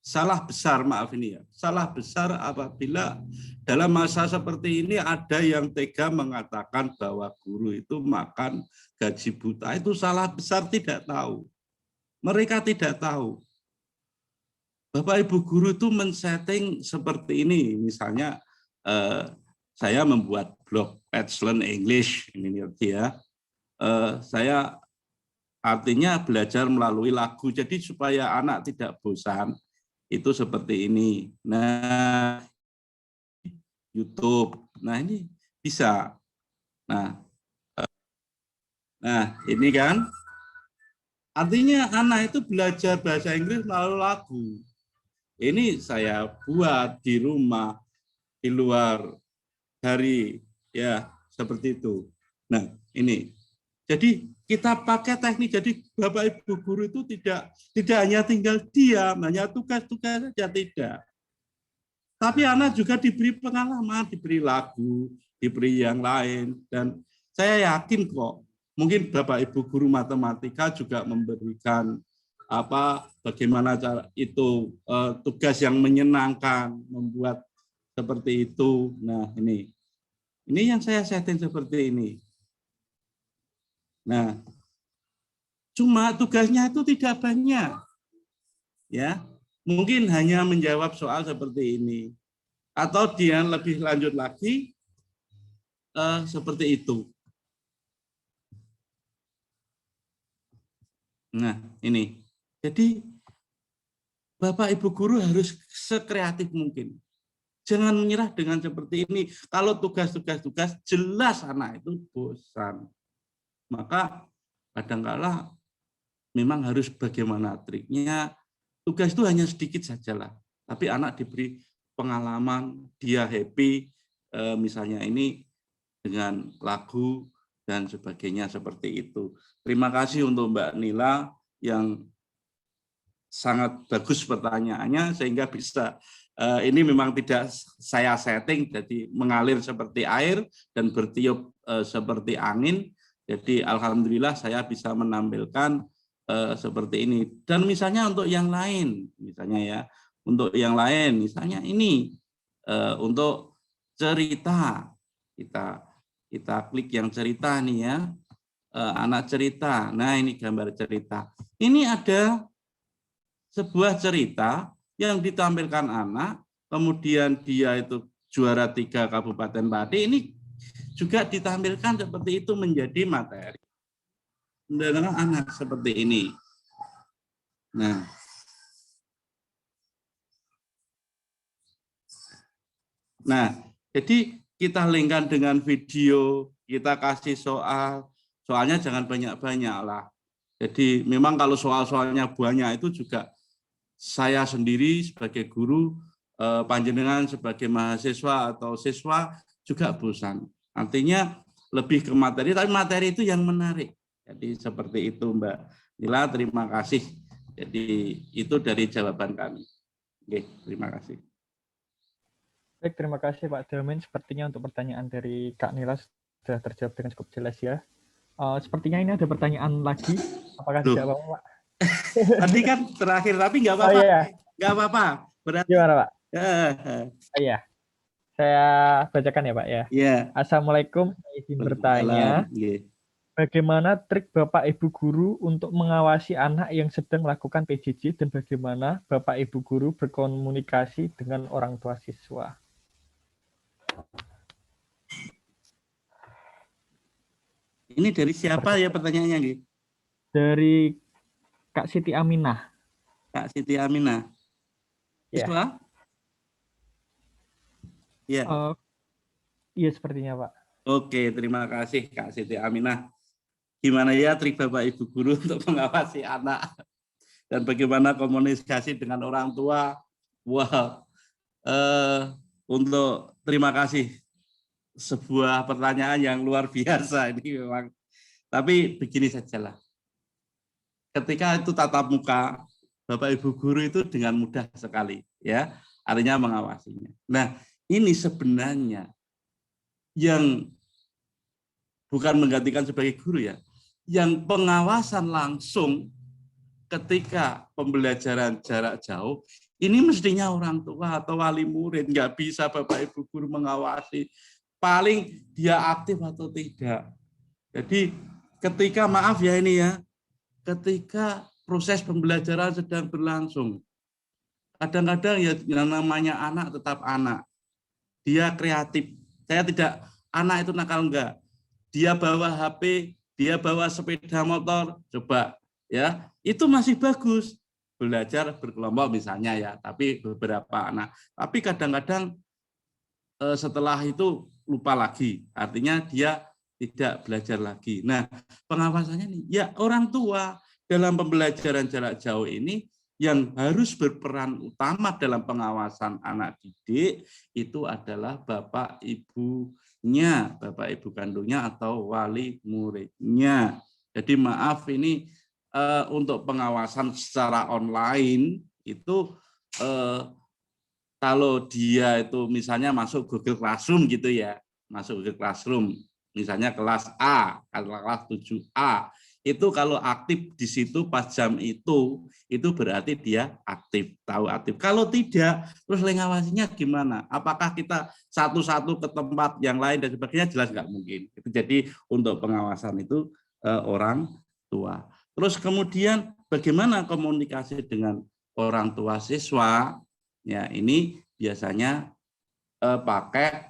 Speaker 7: Salah besar, maaf ini ya. Salah besar apabila dalam masa seperti ini ada yang tega mengatakan bahwa guru itu makan gaji buta. Itu salah besar, tidak tahu. Mereka tidak tahu. Bapak Ibu guru itu men-setting seperti ini. Misalnya saya membuat blog Let's Learn English ini ya. Saya artinya belajar melalui lagu. Jadi supaya anak tidak bosan itu seperti ini. Nah, YouTube. Nah, ini bisa. Nah, ini kan artinya anak itu belajar bahasa Inggris melalui lagu. Ini saya buat di rumah, di luar dari ya seperti itu. Nah, ini. Jadi kita pakai teknik, jadi Bapak Ibu guru itu tidak hanya tinggal diam, hanya tugas-tugas saja, tidak. Tapi anak juga diberi pengalaman, diberi lagu, diberi yang lain, dan saya yakin kok, mungkin Bapak Ibu guru matematika juga memberikan bagaimana cara itu tugas yang menyenangkan, membuat seperti itu. Nah, ini yang saya setting seperti ini. Nah, cuma tugasnya itu tidak banyak, ya. Mungkin hanya menjawab soal seperti ini, atau dia lebih lanjut lagi seperti itu. Nah, ini. Jadi Bapak Ibu guru harus sekreatif mungkin. Jangan menyerah dengan seperti ini. Kalau tugas-tugas jelas anak itu bosan. Maka kadang-kala memang harus bagaimana triknya. Tugas itu hanya sedikit sajalah, tapi anak diberi pengalaman, dia happy, misalnya ini dengan lagu dan sebagainya seperti itu. Terima kasih untuk Mbak Nila yang sangat bagus pertanyaannya sehingga bisa ini memang tidak saya setting, jadi mengalir seperti air dan bertiup seperti angin. Jadi alhamdulillah saya bisa menampilkan seperti ini. Dan misalnya untuk yang lain, misalnya ini untuk cerita kita Kita klik yang cerita nih ya. Anak cerita. Nah, ini gambar cerita. Ini ada sebuah cerita yang ditampilkan anak, kemudian dia itu juara 3 Kabupaten Pati, ini juga ditampilkan seperti itu menjadi materi. Mendengarkan anak seperti ini. Nah, jadi kita linkkan dengan video, kita kasih soal, soalnya jangan banyak-banyak lah. Jadi memang kalau soal-soalnya banyak itu juga saya sendiri sebagai guru, panjenengan sebagai mahasiswa atau siswa juga bosan. Artinya lebih ke materi, tapi materi itu yang menarik. Jadi seperti itu Mbak Nila, terima kasih. Jadi itu dari jawaban kami. Oke, terima kasih.
Speaker 1: Baik, terima kasih Pak Damin. Sepertinya untuk pertanyaan dari Kak Nila sudah terjawab dengan cukup jelas ya. Sepertinya ini ada pertanyaan lagi. Apakah tidak apa-apa, Pak?
Speaker 7: Tadi kan terakhir, tapi nggak apa-apa.
Speaker 1: Oh, iya.
Speaker 7: Nggak apa-apa. Berarti...
Speaker 1: Gimana, Pak? Iya. Saya bacakan ya, Pak ya.
Speaker 7: Yeah.
Speaker 1: Assalamualaikum, saya izin bertanya.
Speaker 7: Yeah.
Speaker 1: Bagaimana trik Bapak Ibu Guru untuk mengawasi anak yang sedang melakukan PJJ dan bagaimana Bapak Ibu Guru berkomunikasi dengan orang tua siswa?
Speaker 7: Ini dari siapa ya pertanyaannya, Nggih?
Speaker 1: Dari Kak Siti Aminah.
Speaker 7: Kak Siti Aminah. Siswa?
Speaker 1: Ya. Iya, sepertinya, Pak.
Speaker 7: Oke, terima kasih Kak Siti Aminah. Gimana ya trik Bapak Ibu Guru untuk mengawasi anak? Dan bagaimana komunikasi dengan orang tua? Wow. Untuk terima kasih. Sebuah pertanyaan yang luar biasa ini memang. Tapi begini sajalah. Ketika itu tatap muka, Bapak Ibu Guru itu dengan mudah sekali, ya, artinya mengawasinya. Nah, ini sebenarnya yang bukan menggantikan sebagai guru ya, yang pengawasan langsung ketika pembelajaran jarak jauh, ini mestinya orang tua atau wali murid, nggak bisa Bapak Ibu Guru mengawasi, paling dia aktif atau tidak. Jadi ketika, maaf ya ini ya, ketika proses pembelajaran sedang berlangsung, kadang-kadang ya yang namanya anak tetap anak, dia kreatif. Saya tidak, anak itu nakal enggak. Dia bawa HP, dia bawa sepeda motor, coba ya, itu masih bagus. Belajar berkelompok misalnya ya, tapi beberapa anak. Tapi kadang-kadang setelah itu lupa lagi, artinya dia tidak belajar lagi. Nah, pengawasannya nih, ya orang tua dalam pembelajaran jarak jauh ini yang harus berperan utama dalam pengawasan anak didik itu adalah bapak ibunya, bapak ibu kandungnya atau wali muridnya. Jadi maaf ini untuk pengawasan secara online itu kalau dia itu misalnya masuk Google Classroom gitu ya, masuk Google Classroom, misalnya kelas A, kelas 7A, itu kalau aktif di situ pas jam itu berarti dia aktif, tahu aktif. Kalau tidak, terus ngawasinya gimana? Apakah kita satu-satu ke tempat yang lain dan sebagainya? Jelas nggak mungkin. Itu jadi untuk pengawasan itu orang tua. Terus kemudian bagaimana komunikasi dengan orang tua siswa? Ya ini biasanya pakai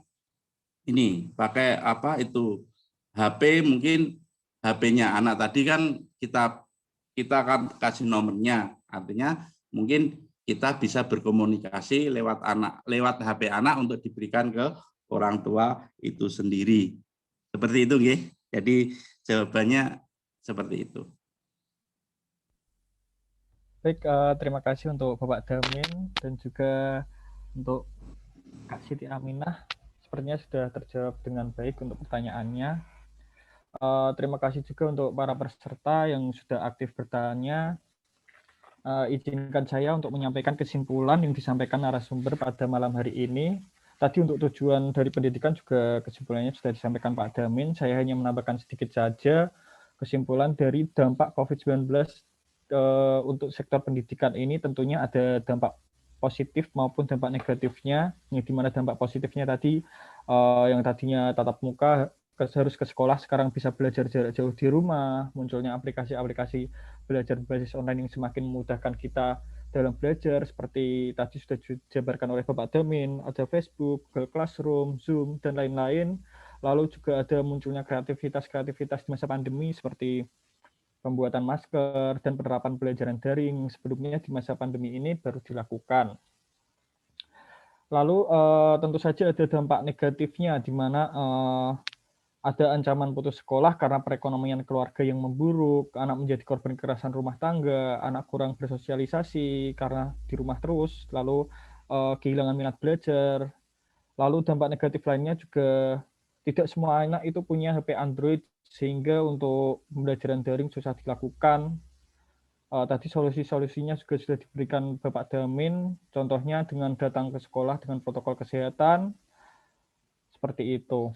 Speaker 7: apa itu HP, mungkin HP-nya anak tadi kan kita kan kasih nomornya, artinya mungkin kita bisa berkomunikasi lewat HP anak untuk diberikan ke orang tua itu sendiri. Seperti itu, nggih. Jadi jawabannya seperti itu.
Speaker 1: Baik, terima kasih untuk Bapak Damin dan juga untuk Kak Siti Aminah. Sepertinya sudah terjawab dengan baik untuk pertanyaannya. Terima kasih juga untuk para peserta yang sudah aktif bertanya. Izinkan saya untuk menyampaikan kesimpulan yang disampaikan narasumber pada malam hari ini. Tadi untuk tujuan dari pendidikan juga kesimpulannya sudah disampaikan Pak Damin. Saya hanya menambahkan sedikit saja kesimpulan dari dampak COVID-19 untuk sektor pendidikan ini tentunya ada dampak positif maupun dampak negatifnya. Yang dimana dampak positifnya tadi yang tadinya tatap muka harus ke sekolah, sekarang bisa belajar jarak jauh di rumah, munculnya aplikasi-aplikasi belajar berbasis online yang semakin memudahkan kita dalam belajar, seperti tadi sudah dijabarkan oleh Bapak Damin, ada Facebook, Google Classroom, Zoom, dan lain-lain. Lalu juga ada munculnya kreativitas-kreativitas di masa pandemi, seperti pembuatan masker dan penerapan pembelajaran daring. Sebelumnya di masa pandemi ini baru dilakukan. Lalu tentu saja ada dampak negatifnya, di mana ada ancaman putus sekolah karena perekonomian keluarga yang memburuk, anak menjadi korban kekerasan rumah tangga, anak kurang bersosialisasi karena di rumah terus, lalu kehilangan minat belajar. Lalu dampak negatif lainnya juga tidak semua anak itu punya HP Android, sehingga untuk pembelajaran daring susah dilakukan. Tadi solusi-solusinya juga sudah diberikan Bapak Damin, contohnya dengan datang ke sekolah dengan protokol kesehatan, seperti itu.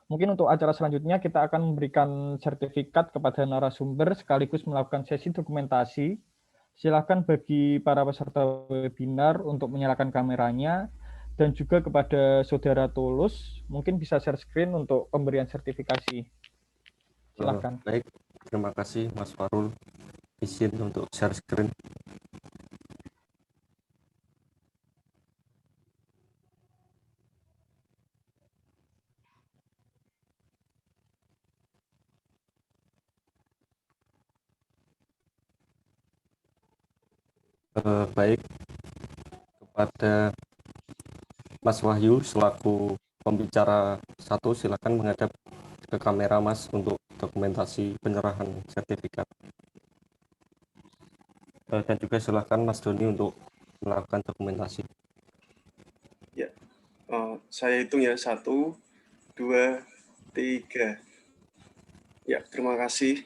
Speaker 1: Mungkin untuk acara selanjutnya kita akan memberikan sertifikat kepada narasumber sekaligus melakukan sesi dokumentasi. Silakan bagi para peserta webinar untuk menyalakan kameranya, dan juga kepada Saudara Tulus, mungkin bisa share screen untuk pemberian sertifikasi. Silakan.
Speaker 6: Baik, terima kasih Mas Farul. Izin untuk share screen. Baik, kepada Mas Wahyu selaku pembicara 1, silakan menghadap ke kamera Mas untuk dokumentasi penyerahan sertifikat. Dan juga silakan Mas Doni untuk melakukan dokumentasi.
Speaker 2: Ya, saya hitung ya, 1, 2, 3. Ya, terima kasih.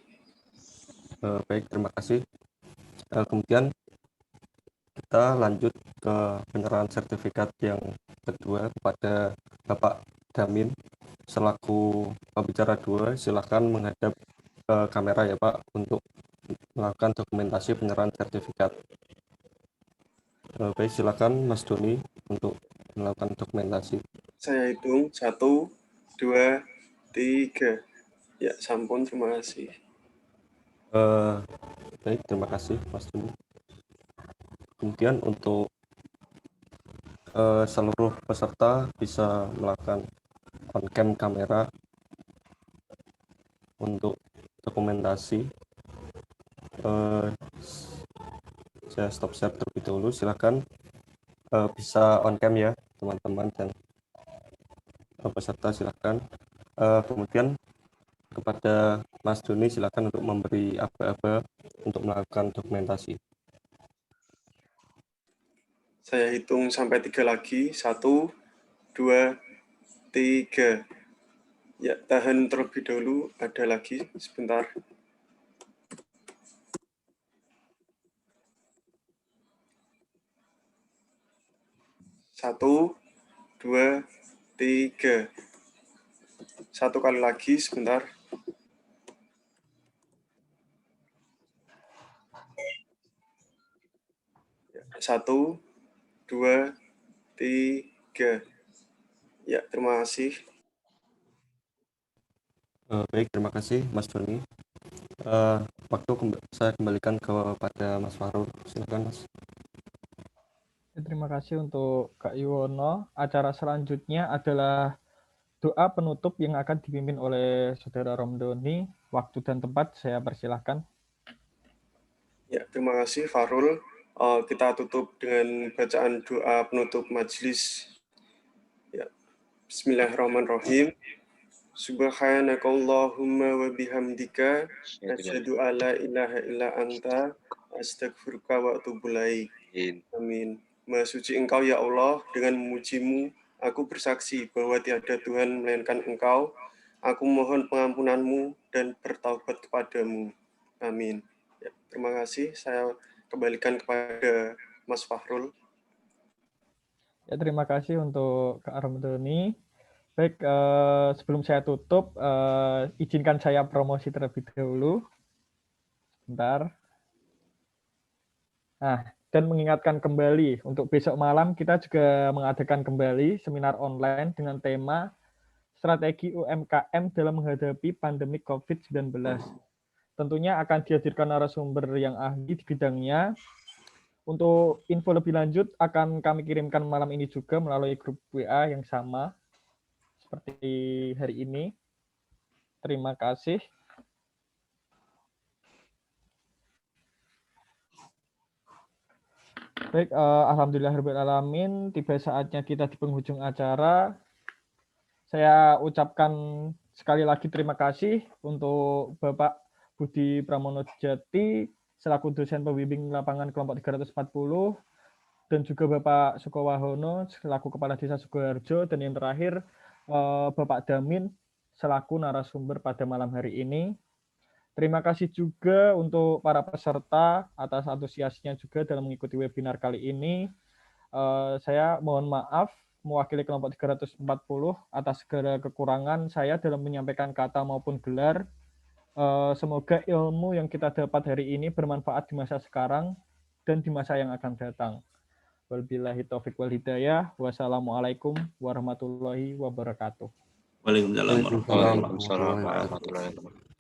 Speaker 6: Baik, terima kasih. Kemudian kita lanjut ke penyerahan sertifikat yang kedua kepada Bapak Damin selaku pembicara 2. Silakan menghadap ke kamera ya Pak untuk melakukan dokumentasi penyerahan sertifikat. Baik, silakan Mas Doni untuk melakukan dokumentasi.
Speaker 2: Saya hitung 1, 2, 3. Ya, sampun, terima kasih.
Speaker 6: Baik, terima kasih Mas Doni. Kemudian untuk seluruh peserta bisa melakukan on cam kamera untuk dokumentasi. Saya stop share terlebih dahulu. Silakan bisa on cam ya teman-teman dan peserta, silakan. Kemudian kepada Mas Doni silakan untuk memberi aba-aba untuk melakukan dokumentasi.
Speaker 2: Saya hitung sampai 3 lagi. 1, 2, 3. Ya, tahan terlebih dahulu. Ada lagi, sebentar. 1, 2, 3. 1 kali lagi, sebentar. 1, 2, 3. Ya, terima kasih.
Speaker 6: Baik, terima kasih Mas Doni. Waktu saya kembalikan kepada Mas Farul. Silakan Mas.
Speaker 1: Terima kasih untuk Kak Yuwono. Acara selanjutnya adalah doa penutup yang akan dipimpin oleh Saudara Romdoni. Waktu dan tempat saya persilahkan.
Speaker 2: Ya, terima kasih Farul. Kita tutup dengan bacaan doa penutup majelis. Ya. Bismillahirrahmanirrahim. Subhanakallahumma wa bihamdika asyhadu alla ilaha illa anta astaghfiruka wa atubu ilaik. Amin. Maha suci Engkau ya Allah, dengan memujimu aku bersaksi bahwa tiada Tuhan melainkan Engkau. Aku mohon pengampunanmu dan bertaubat kepadamu. Amin. Ya, terima kasih. Saya kembalikan kepada Mas Fahrul.
Speaker 1: Ya, terima kasih untuk Kak Romdoni. Baik, sebelum saya tutup, izinkan saya promosi terlebih dahulu. Sebentar. Nah, dan mengingatkan kembali untuk besok malam kita juga mengadakan kembali seminar online dengan tema strategi UMKM dalam menghadapi pandemi COVID-19. Tentunya akan dihadirkan narasumber yang ahli di bidangnya. Untuk info lebih lanjut akan kami kirimkan malam ini juga melalui grup WA yang sama seperti hari ini. Terima kasih. Baik, alhamdulillahirrahmanirrahim. Tiba saatnya kita di penghujung acara. Saya ucapkan sekali lagi terima kasih untuk Bapak Budi Pramono Jati selaku dosen pembimbing lapangan kelompok 340 dan juga Bapak Sukowahono selaku Kepala Desa Sukoharjo, dan yang terakhir Bapak Damin selaku narasumber pada malam hari ini. Terima kasih juga untuk para peserta atas antusiasnya juga dalam mengikuti webinar kali ini. Saya mohon maaf mewakili kelompok 340 atas segala kekurangan saya dalam menyampaikan kata maupun gelar. Semoga ilmu yang kita dapat hari ini bermanfaat di masa sekarang dan di masa yang akan datang. Wabillahi taufiq wal hidayah. Wassalamualaikum warahmatullahi wabarakatuh.
Speaker 7: Waalaikumsalam warahmatullahi wabarakatuh.
Speaker 3: Waalaikumsalam warahmatullahi wabarakatuh.